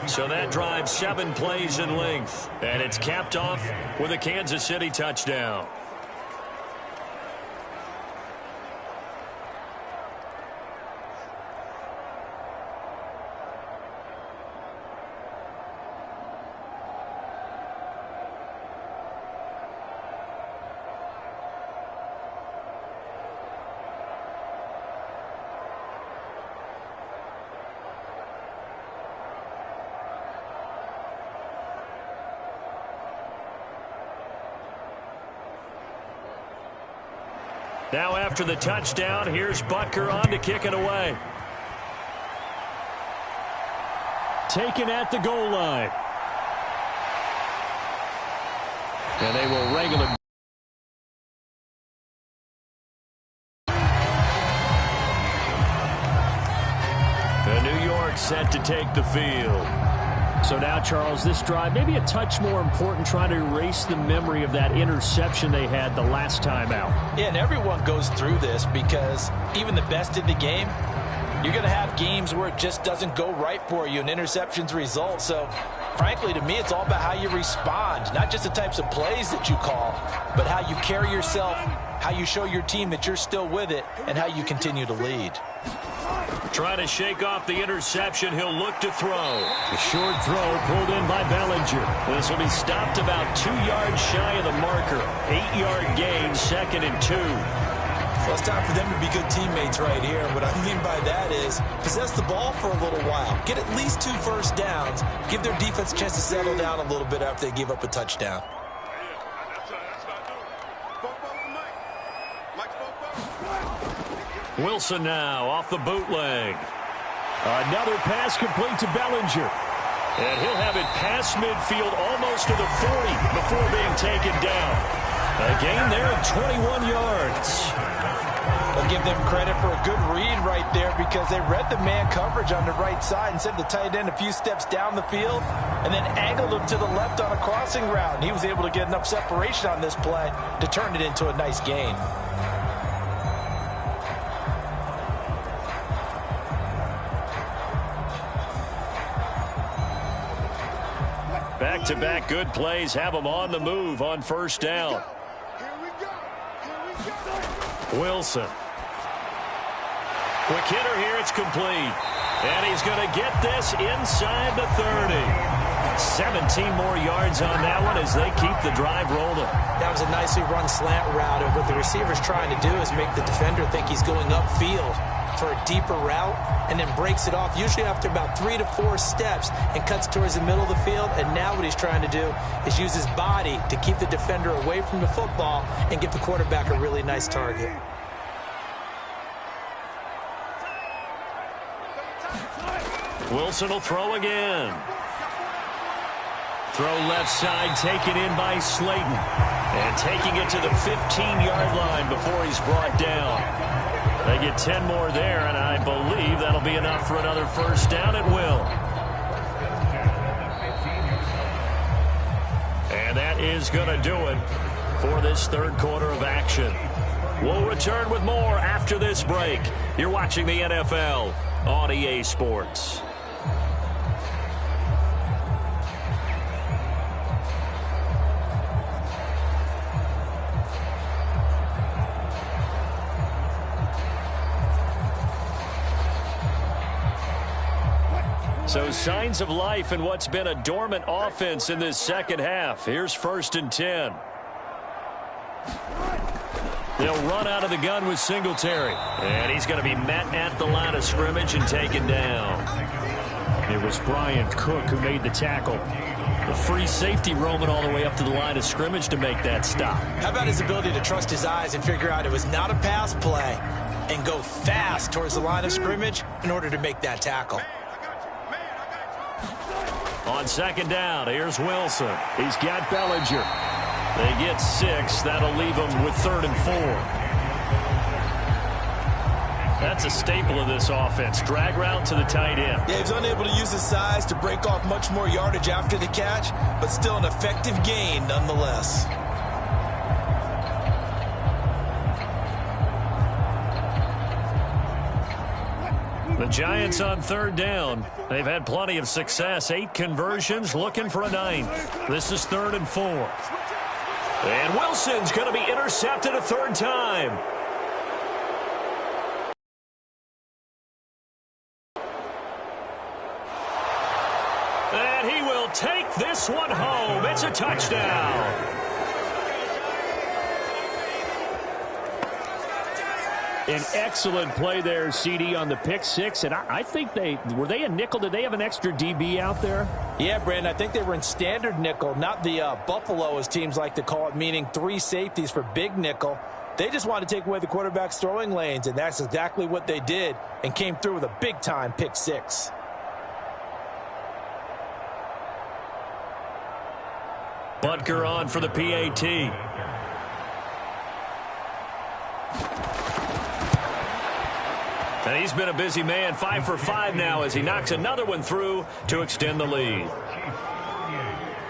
So that drives 7 plays in length. And it's capped off with a Kansas City touchdown. Now after the touchdown, here's Butker on to kick it away. Taken at the goal line. And they will regular. The New York set to take the field. So now, Charles, this drive maybe a touch more important, trying to erase the memory of that interception they had the last time out.
Yeah, and everyone goes through this because even the best in the game, you're going to have games where it just doesn't go right for you and interceptions result. So, frankly, to me, it's all about how you respond, not just the types of plays that you call, but how you carry yourself, how you show your team that you're still with it, and how you continue to lead.
Trying to shake off the interception. He'll look to throw. A short throw pulled in by Bellinger. This will be stopped about 2 yards shy of the marker. 8-yard gain, 2nd and 2.
Well, it's time for them to be good teammates right here. And what I mean by that is possess the ball for a little while. Get at least 2 first downs. Give their defense a chance to settle down a little bit after they give up a touchdown.
Wilson now off the bootleg. Another pass complete to Bellinger. And he'll have it past midfield almost to the 40 before being taken down. A gain there of 21 yards.
I'll give them credit for a good read right there because they read the man coverage on the right side and sent the tight end a few steps down the field and then angled him to the left on a crossing route. And he was able to get enough separation on this play to turn it into a nice gain.
Back-to-back good plays have them on the move on first down. Wilson. Quick hitter here, it's complete. And he's going to get this inside the 30. 17 more yards on that one as they keep the drive rolling.
That was a nicely run slant route, and what the receiver's trying to do is make the defender think he's going upfield for a deeper route and then breaks it off, usually after about 3 to 4 steps, and cuts towards the middle of the field. And now what he's trying to do is use his body to keep the defender away from the football and give the quarterback a really nice target.
Wilson will throw again. Throw left side, taken in by Slayton. And taking it to the 15-yard line before he's brought down. They get 10 more there, and I believe that'll be enough for another first down. It will. And that is going to do it for this third quarter of action. We'll return with more after this break. You're watching the NFL on EA Sports. So signs of life in what's been a dormant offense in this second half. Here's 1st and 10. They'll run out of the gun with Singletary. And he's going to be met at the line of scrimmage and taken down. It was Bryant Cook who made the tackle. The free safety roaming all the way up to the line of scrimmage to make that stop.
How about his ability to trust his eyes and figure out it was not a pass play and go fast towards the line of scrimmage in order to make that tackle.
On second down, here's Wilson. He's got Bellinger. They get 6. That'll leave them with 3rd and 4. That's a staple of this offense. Drag route to the tight end.
Yeah, he's unable to use his size to break off much more yardage after the catch, but still an effective gain nonetheless.
The Giants on 3rd down. They've had plenty of success. 8 conversions, looking for a 9th. This is 3rd and 4. And Wilson's going to be intercepted a 3rd time. And he will take this one home. It's a touchdown. An excellent play there, CD, on the pick 6. And I think were they a nickel? Did they have an extra DB out there?
Yeah, Brandon, I think they were in standard nickel, not the Buffalo, as teams like to call it, meaning 3 safeties for big nickel. They just wanted to take away the quarterback's throwing lanes, and that's exactly what they did and came through with a big-time pick 6.
Butker on for the PAT. And he's been a busy man, 5 for 5 now as he knocks another one through to extend the lead.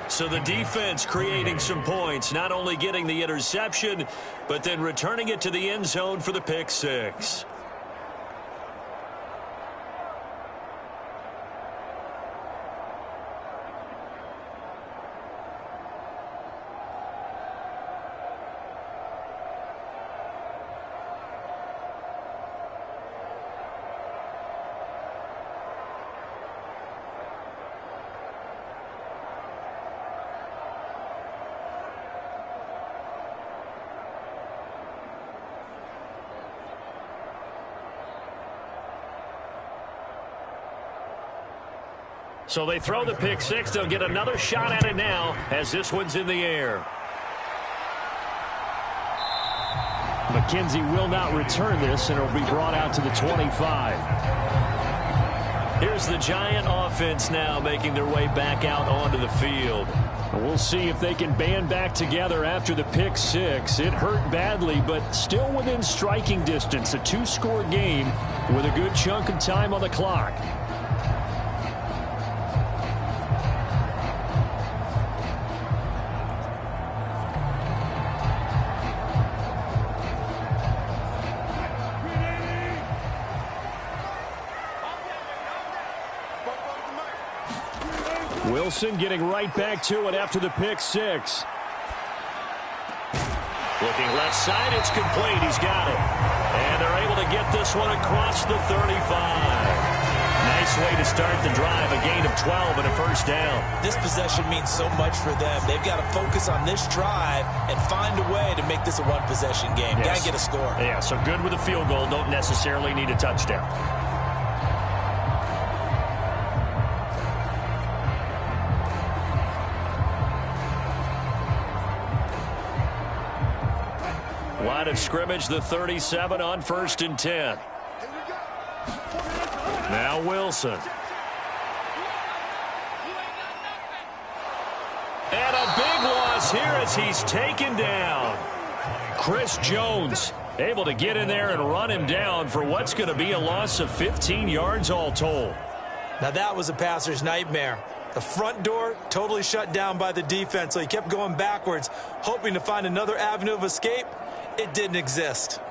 So the defense creating some points, not only getting the interception, but then returning it to the end zone for the pick 6. So they throw the pick six. They'll get another shot at it now as this one's in the air. McKenzie will not return this, and it'll be brought out to the 25. Here's the Giant offense now making their way back out onto the field. We'll see if they can band back together after the pick six. It hurt badly, but still within striking distance. A two-score game with a good chunk of time on the clock. Wilson getting right back to it after the pick six. Looking left side, it's complete. He's got it. And they're able to get this one across the 35. Nice way to start the drive. A gain of 12 and a first down.
This possession means so much for them. They've got to focus on this drive and find a way to make this a one-possession game.
Yes.
Got to get a score.
Yeah, so good with a field goal. Don't necessarily need a touchdown. Line of scrimmage, the 37 on 1st and 10. Now Wilson. And a big loss here as he's taken down. Chris Jones able to get in there and run him down for what's going to be a loss of 15 yards all told.
Now that was a passer's nightmare. The front door totally shut down by the defense, so he kept going backwards, hoping to find another avenue of escape. It didn't exist.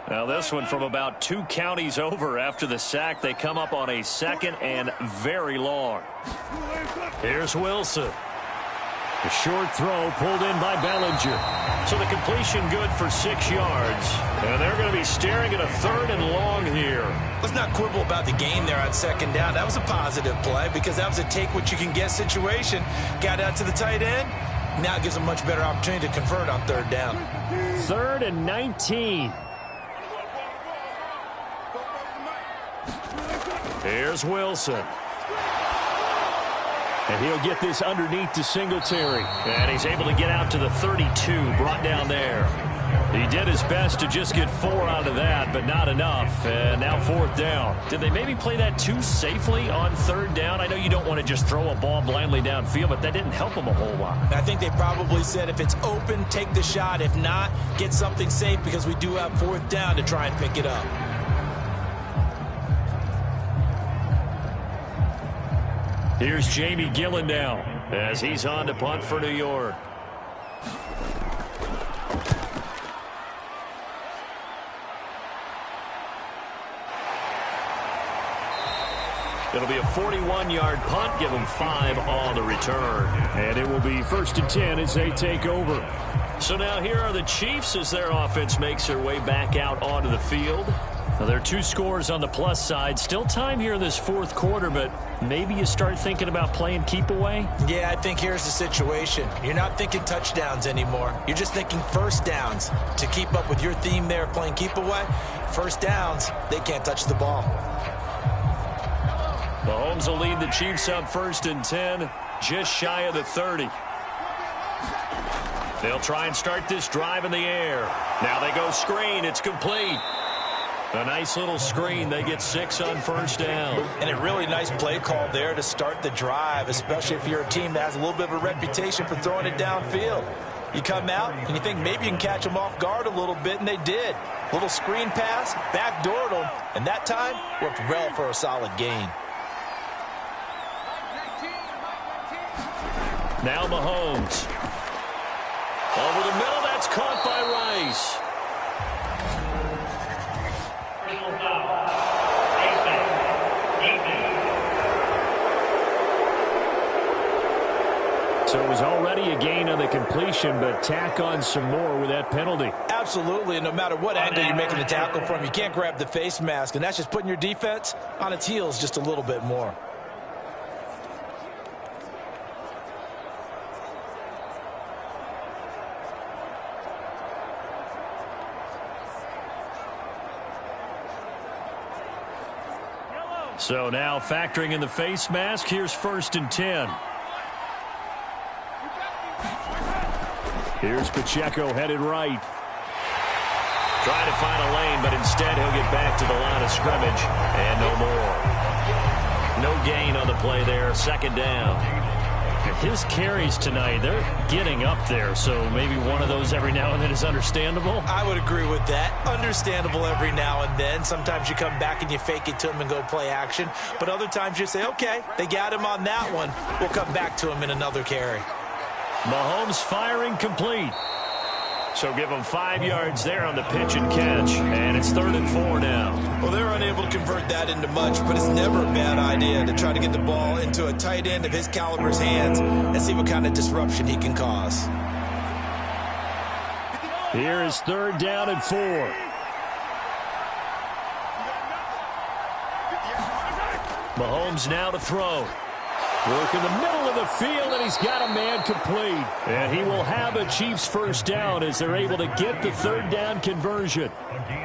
Now this one from about 2 counties over after the sack. They come up on a 2nd and very long. Here's Wilson. The short throw pulled in by Bellinger. So the completion good for 6 yards. And they're going to be staring at a 3rd and long here.
Let's not quibble about the gain there on 2nd down. That was a positive play because that was a take-what-you-can-get situation. Got out to the tight end. Now it gives them a much better opportunity to convert on 3rd down.
3rd and 19. Here's Wilson. And he'll get this underneath to Singletary. And he's able to get out to the 32, brought down there. He did his best to just get 4 out of that, but not enough. And now 4th down. Did they maybe play that too safely on 3rd down? I know you don't want to just throw a ball blindly downfield, but that didn't help them a whole lot.
I think they probably said if it's open, take the shot. If not, get something safe because we do have 4th down to try and pick it up.
Here's Jamie Gillen now as he's on to punt for New York. It'll be a 41-yard punt. Give them 5 on the return. And it will be 1st and 10 as they take over. So now here are the Chiefs as their offense makes their way back out onto the field. Now, there are 2 scores on the plus side. Still time here in this 4th quarter, but maybe you start thinking about playing keep away?
Yeah, I think here's the situation. You're not thinking touchdowns anymore. You're just thinking 1st downs. To keep up with your theme there, playing keep away, 1st downs, they can't touch the ball.
Mahomes will lead the Chiefs up 1st and 10, just shy of the 30. They'll try and start this drive in the air. Now they go screen. It's complete. A nice little screen. They get 6 on 1st down.
And a really nice play call there to start the drive, especially if you're a team that has a little bit of a reputation for throwing it downfield. You come out and you think maybe you can catch them off guard a little bit, and they did. Little screen pass, backdoored them, and that time worked well for a solid gain.
Now Mahomes. Over the middle, that's caught by Rice. So it was already a gain on the completion, but tack on some more with that penalty.
Absolutely, and no matter what angle you're making the tackle from, you can't grab the face mask, and that's just putting your defense on its heels just a little bit more.
So now factoring in the face mask, here's 1st and 10. Here's Pacheco headed right. Trying to find a lane, but instead he'll get back to the line of scrimmage. And no more. No gain on the play there. 2nd down. His carries tonight, they're getting up there, so maybe one of those every now and then is understandable.
I would agree with that. Understandable every now and then. Sometimes you come back and you fake it to him and go play action. But other times you say, okay, they got him on that one. We'll come back to him in another carry.
Mahomes firing complete. So give him 5 yards there on the pitch and catch. And it's 3rd and 4 now.
Well, they're unable to convert that into much, but it's never a bad idea to try to get the ball into a tight end of his caliber's hands and see what kind of disruption he can cause.
Here is 3rd down and 4. Mahomes now to throw. Work in the middle of the field, and he's got a man complete. And he will have a Chiefs 1st down as they're able to get the 3rd down conversion.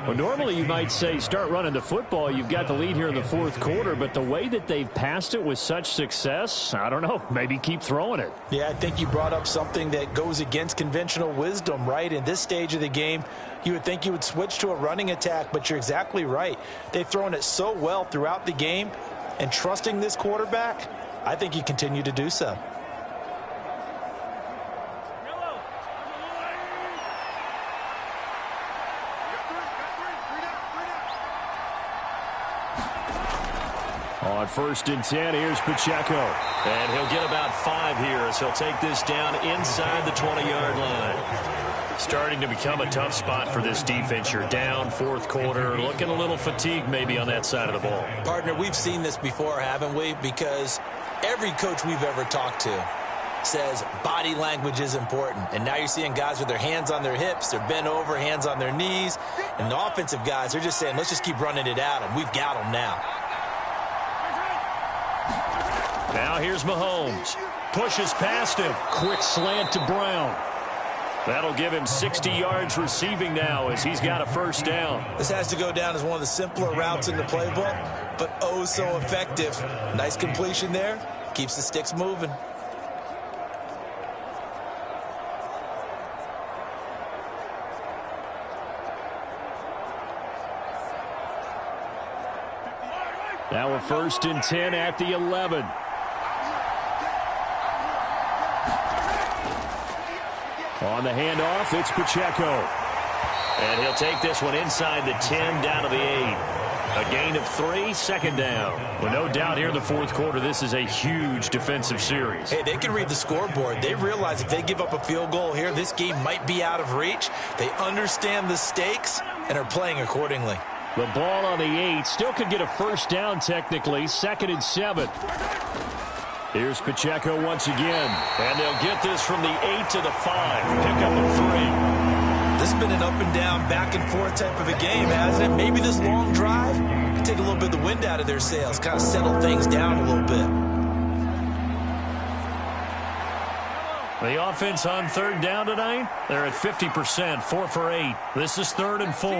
Well, normally you might say start running the football. You've got the lead here in the 4th quarter, but the way that they've passed it with such success, I don't know, maybe keep throwing it.
Yeah, I think you brought up something that goes against conventional wisdom, right? In this stage of the game, you would think you would switch to a running attack, but you're exactly right. They've thrown it so well throughout the game, and trusting this quarterback, I think you continue to do so.
On 1st and 10, here's Pacheco. And he'll get about 5 here as he'll take this down inside the 20-yard line. Starting to become a tough spot for this defense. You're down 4th quarter, looking a little fatigued maybe on that side of the ball.
Partner, we've seen this before, haven't we? Because every coach we've ever talked to says body language is important. And now you're seeing guys with their hands on their hips, they're bent over, hands on their knees. And the offensive guys, they're just saying, let's just keep running it at them. We've got them now.
Now here's Mahomes. Pushes past him. Quick slant to Brown. That'll give him 60 yards receiving now as he's got a 1st down.
This has to go down as one of the simpler routes in the playbook, but oh so effective. Nice completion there. Keeps the sticks moving.
Now we're 1st and 10 at the 11. On the handoff, it's Pacheco. And he'll take this one inside the 10, down to the 8. A gain of 3, 2nd down. Well, no doubt here in the 4th quarter, this is a huge defensive series.
Hey, they can read the scoreboard. They realize if they give up a field goal here, this game might be out of reach. They understand the stakes and are playing accordingly.
The ball on the 8 still could get a 1st down technically. 2nd and 7. Here's Pacheco once again. And they'll get this from the 8 to the 5. Pick up a 3.
This has been an up and down, back and forth type of a game, hasn't it? Maybe this long drive can take a little bit of the wind out of their sails, kind of settle things down a little bit.
The offense on 3rd down tonight, they're at 50%, 4 for 8. This is 3rd and 4.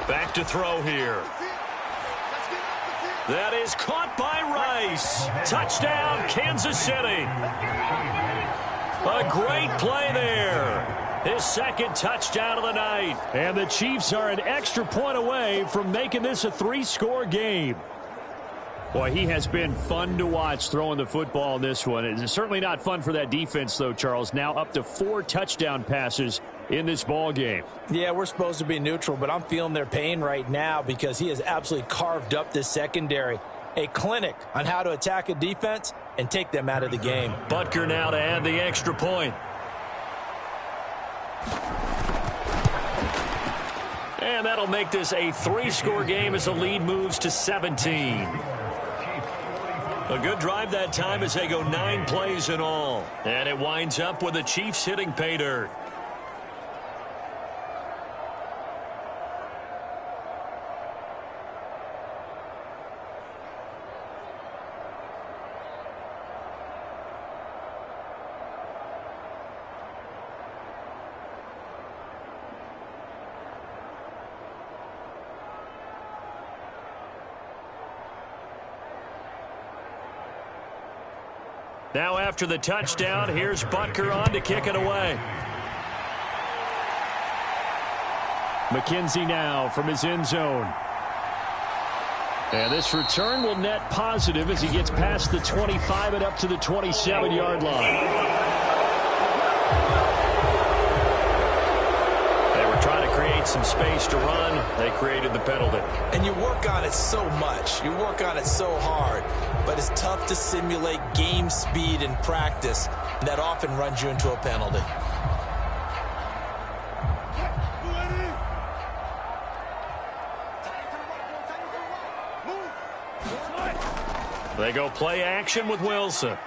Back to throw here. That is caught by Rice. Touchdown, Kansas City. A great play there. His 2nd touchdown of the night. And the Chiefs are an extra point away from making this a 3-score game. Boy, he has been fun to watch throwing the football in this one. It's certainly not fun for that defense, though, Charles. Now up to 4 touchdown passes in this ball game.
Yeah, we're supposed to be neutral, but I'm feeling their pain right now because he has absolutely carved up this secondary. A clinic on how to attack a defense and take them out of the game.
Butker now to add the extra point. And that'll make this a 3-score game as the lead moves to 17. A good drive that time as they go 9 plays in all. And it winds up with the Chiefs hitting pay dirt. Now after the touchdown, here's Butker on to kick it away. McKenzie now from his end zone. And this return will net positive as he gets past the 25 and up to the 27-yard line. They were trying to create some space to run. They created the penalty.
And you work on it so much. You work on it so hard. But it's tough to simulate game speed in practice. And that often runs you into a penalty.
They go play action with Wilson.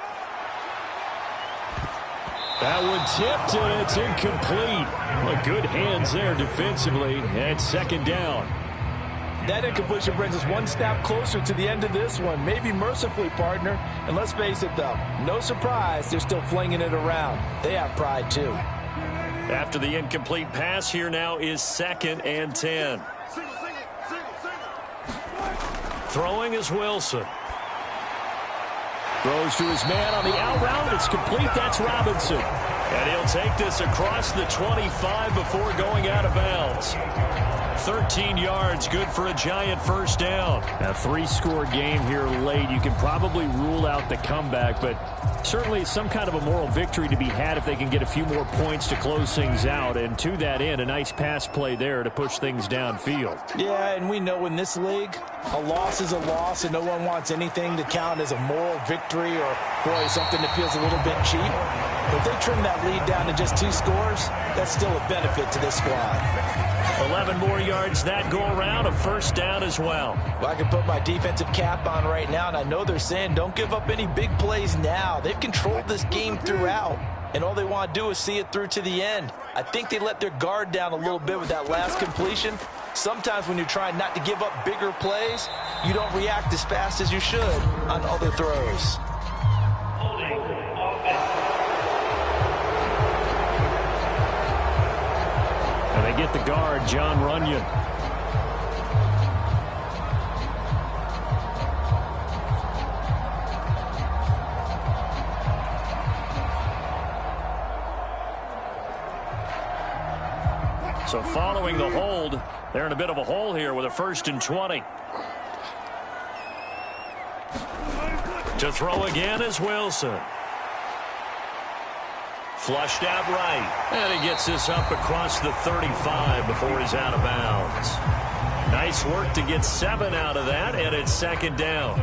That one tipped, and it's incomplete. Well, good hands there defensively, and second down.
That incompletion brings us one step closer to the end of this one. Maybe mercifully, partner. And let's face it, though, no surprise, they're still flinging it around. They have pride, too.
After the incomplete pass, here now is 2nd and 10. Throwing is Wilson. Throws to his man on the out route. It's complete. That's Robinson. And he'll take this across the 25 before going out of bounds. 13 yards, good for a Giant first down. A 3-score game here late. You can probably rule out the comeback, but certainly some kind of a moral victory to be had if they can get a few more points to close things out. And to that end, a nice pass play there to push things downfield.
Yeah, and we know in this league, a loss is a loss, and no one wants anything to count as a moral victory or, boy, something that feels a little bit cheap. But if they trim that lead down to just 2 scores, that's still a benefit to this squad.
11 more yards that go around, a first down as well.
Well, I can put my defensive cap on right now, and I know they're saying don't give up any big plays now. They've controlled this game throughout, and all they want to do is see it through to the end. I think they let their guard down a little bit with that last completion. Sometimes when you're trying not to give up bigger plays, you don't react as fast as you should on other throws.
And they get the guard, John Runyon. So following the hold, they're in a bit of a hole here with a 1st and 20. To throw again is Wilson. Flushed out right. And he gets this up across the 35 before he's out of bounds. Nice work to get 7 out of that, and it's 2nd down.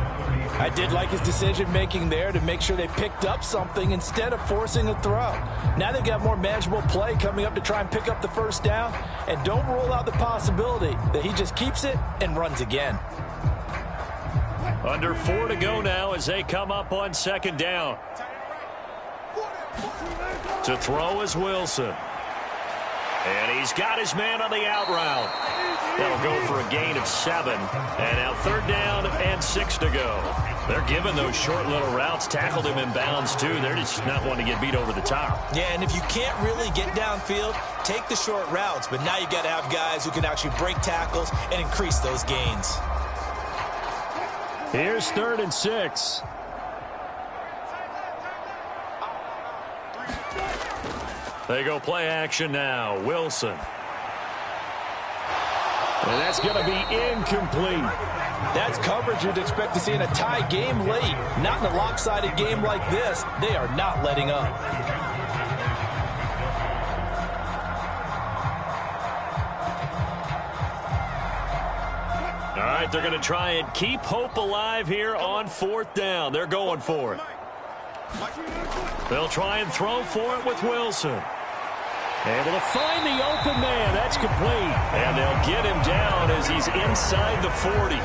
I did like his decision-making there to make sure they picked up something instead of forcing a throw. Now they've got more manageable play coming up to try and pick up the first down. And don't rule out the possibility that he just keeps it and runs again.
Under 4 to go now as they come up on 2nd down. To throw is Wilson. And he's got his man on the out route. That'll go for a gain of 7. And now 3rd down and 6 to go. They're giving those short little routes. Tackled him in bounds, too. They're just not wanting to get beat over the top.
Yeah, and if you can't really get downfield, take the short routes. But now you got to have guys who can actually break tackles and increase those gains.
Here's 3rd and 6. They go play action now. Wilson. And that's going to be incomplete.
That's coverage you'd expect to see in a tie game late. Not in a lopsided game like this. They are not letting up.
All right, they're going to try and keep hope alive here on 4th down. They're going for it. They'll try and throw for it with Wilson. Able to find the open man. That's complete. And they'll get him down as he's inside the 40.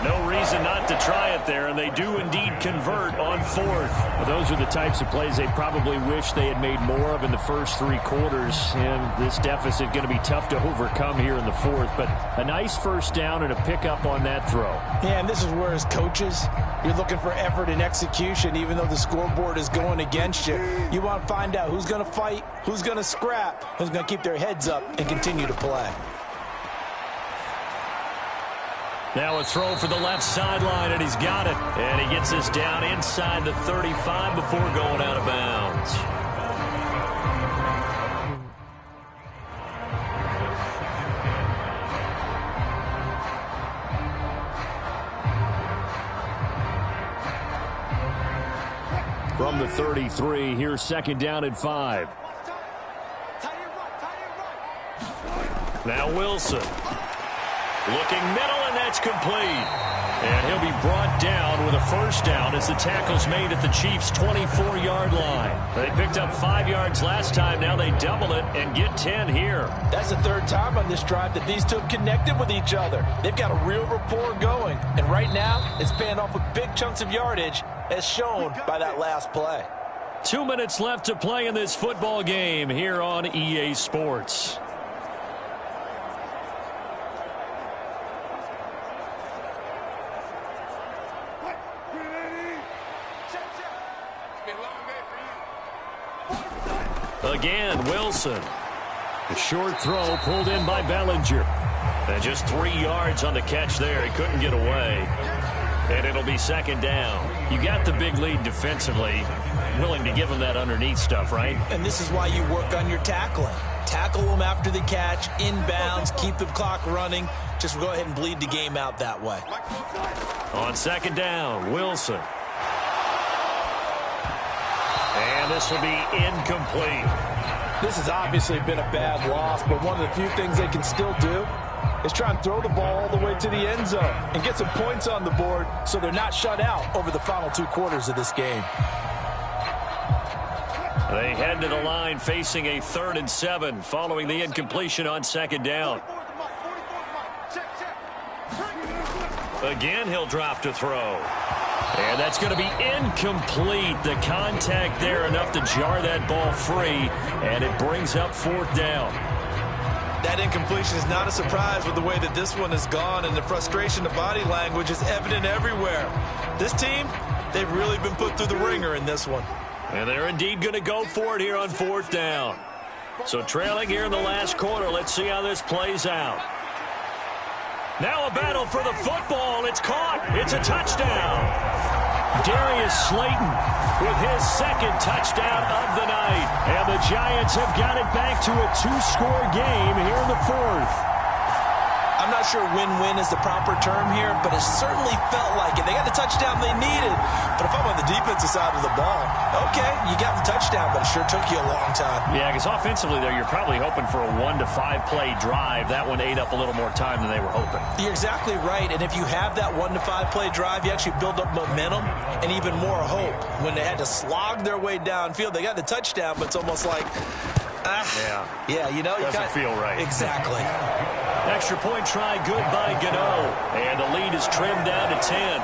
No reason not to try it there, and they do indeed convert on 4th. Well, those are the types of plays they probably wish they had made more of in the first 3 quarters, and this deficit going to be tough to overcome here in the 4th. But a nice first down and a pickup on that throw.
Yeah, and this is where as coaches, you're looking for effort and execution, even though the scoreboard is going against you. You want to find out who's going to fight, who's going to scrap, who's going to keep their heads up and continue to play.
Now a throw for the left sideline, and he's got it. And he gets this down inside the 35 before going out of bounds. From the 33, here's second down and 5. Now Wilson. Looking middle, and that's complete. And he'll be brought down with a first down as the tackle's made at the Chiefs' 24-yard line. They picked up 5 yards last time. Now they double it and get 10 here.
That's the third time on this drive that these two have connected with each other. They've got a real rapport going. And right now, it's paying off with big chunks of yardage, as shown by that last play.
2 minutes left to play in this football game here on EA Sports. Again, Wilson. A short throw pulled in by Bellinger. And just 3 yards on the catch there. He couldn't get away. And it'll be second down. You got the big lead defensively. Willing to give him that underneath stuff, right?
And this is why you work on your tackling. Tackle them after the catch, inbounds, keep the clock running. Just go ahead and bleed the game out that way.
On second down, Wilson. And this will be incomplete.
This has obviously been a bad loss, but one of the few things they can still do is try and throw the ball all the way to the end zone and get some points on the board so they're not shut out over the final 2 quarters of this game.
They head to the line facing a 3rd and 7 following the incompletion on second down. Again, he'll drop to throw. And that's going to be incomplete. The contact there enough to jar that ball free, and it brings up 4th down.
That incompletion is not a surprise with the way that this one has gone, and the frustration, the body language is evident everywhere. This team, they've really been put through the ringer in this one.
And they're indeed going to go for it here on 4th down. So trailing here in the last quarter, let's see how this plays out. Now a battle for the football. It's caught. It's a touchdown. Darius Slayton with his 2nd touchdown of the night. And the Giants have got it back to a 2-score game here in the 4th.
I'm not sure win-win is the proper term here, but it certainly felt like it. They got the touchdown they needed. But if I'm on the defensive side of the ball, okay, you got the touchdown, but it sure took you a long time.
Yeah, because offensively, though, you're probably hoping for a 1 to 5 play drive. That one ate up a little more time than they were hoping.
You're exactly right, and if you have that 1 to 5 play drive, you actually build up momentum and even more hope. When they had to slog their way downfield, they got the touchdown, but it's almost like, yeah, you know,
doesn't feel right.
Exactly.
Extra point try good by Gano. And the lead is trimmed down to 10.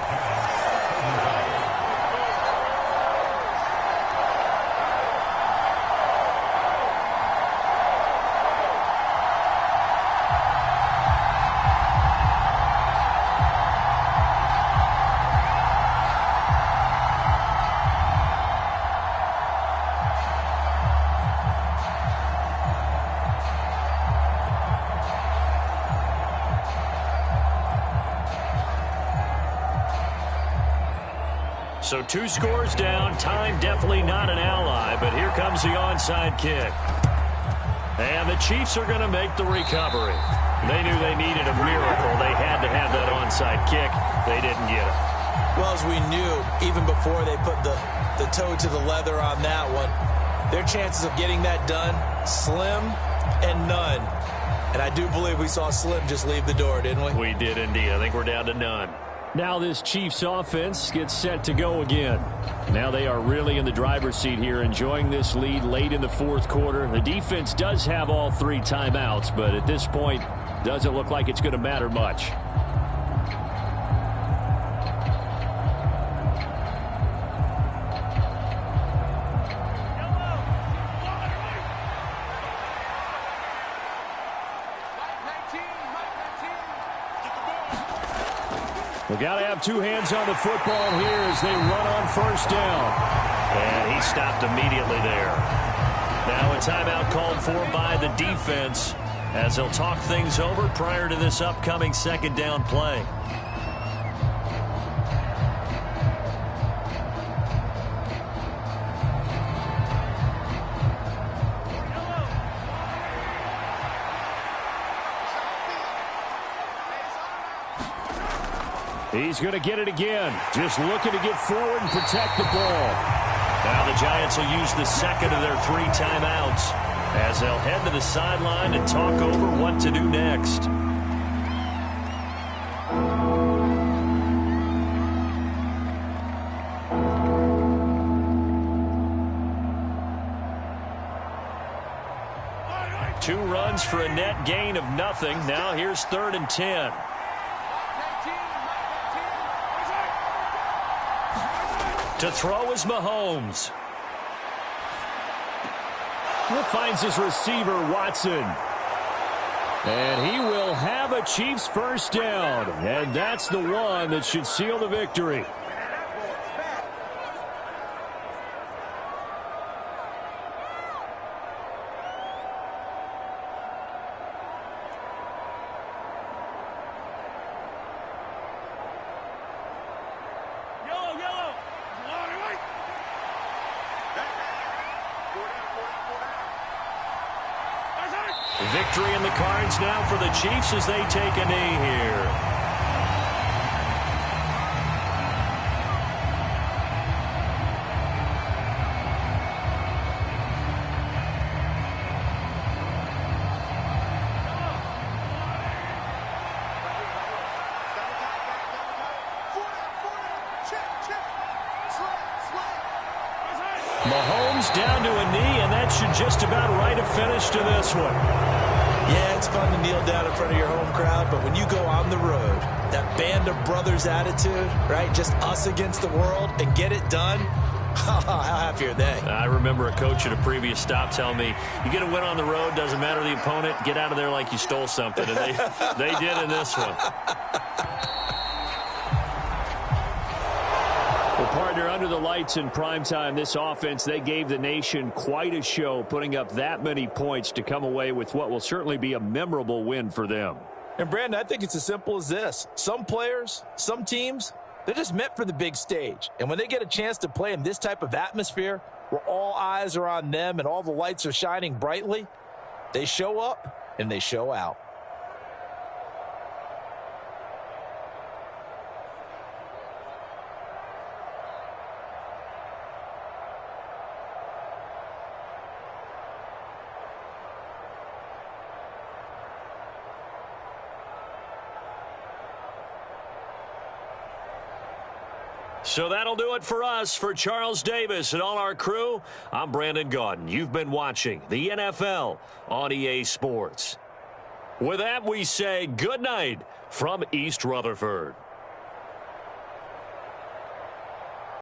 So 2 scores down. Time definitely not an ally, but here comes the onside kick. And the Chiefs are going to make the recovery. They knew they needed a miracle. They had to have that onside kick. They didn't get it.
Well, as we knew, even before they put the toe to the leather on that one, their chances of getting that done, slim and none. And I do believe we saw Slim just leave the door, didn't we?
We did indeed. I think we're down to none. Now this Chiefs offense gets set to go again. Now they are really in the driver's seat here, enjoying this lead late in the 4th quarter. The defense does have all 3 timeouts, but at this point, doesn't look like it's going to matter much. We got to have 2 hands on the football here as they run on 1st down. And he stopped immediately there. Now a timeout called for by the defense as they'll talk things over prior to this upcoming 2nd down play. He's going to get it again. Just looking to get forward and protect the ball. Now the Giants will use the second of their 3 timeouts as they'll head to the sideline and talk over what to do next. Two runs for a net gain of nothing. Now here's 3rd and 10. To throw is Mahomes. He finds his receiver, Watson. And he will have a Chiefs first down. And that's the one that should seal the victory. Victory in the cards now for the Chiefs as they take a knee here. Mahomes down to a knee, and that should just about write a finish to this one.
Yeah, it's fun to kneel down in front of your home crowd, but when you go on the road, that band of brothers attitude, right, just us against the world, and get it done, how happy are they?
I remember a coach at a previous stop telling me, you get a win on the road, doesn't matter the opponent, get out of there like you stole something, and they did in this one. Well, partner, under the lights in primetime, this offense, they gave the nation quite a show, putting up that many points to come away with what will certainly be a memorable win for them.
And, Brandon, I think it's as simple as this. Some players, some teams, they're just meant for the big stage. And when they get a chance to play in this type of atmosphere where all eyes are on them and all the lights are shining brightly, they show up and they show out.
So that'll do it for us. For Charles Davis and all our crew, I'm Brandon Gaudin. You've been watching the NFL on EA Sports. With that, we say good night from East Rutherford.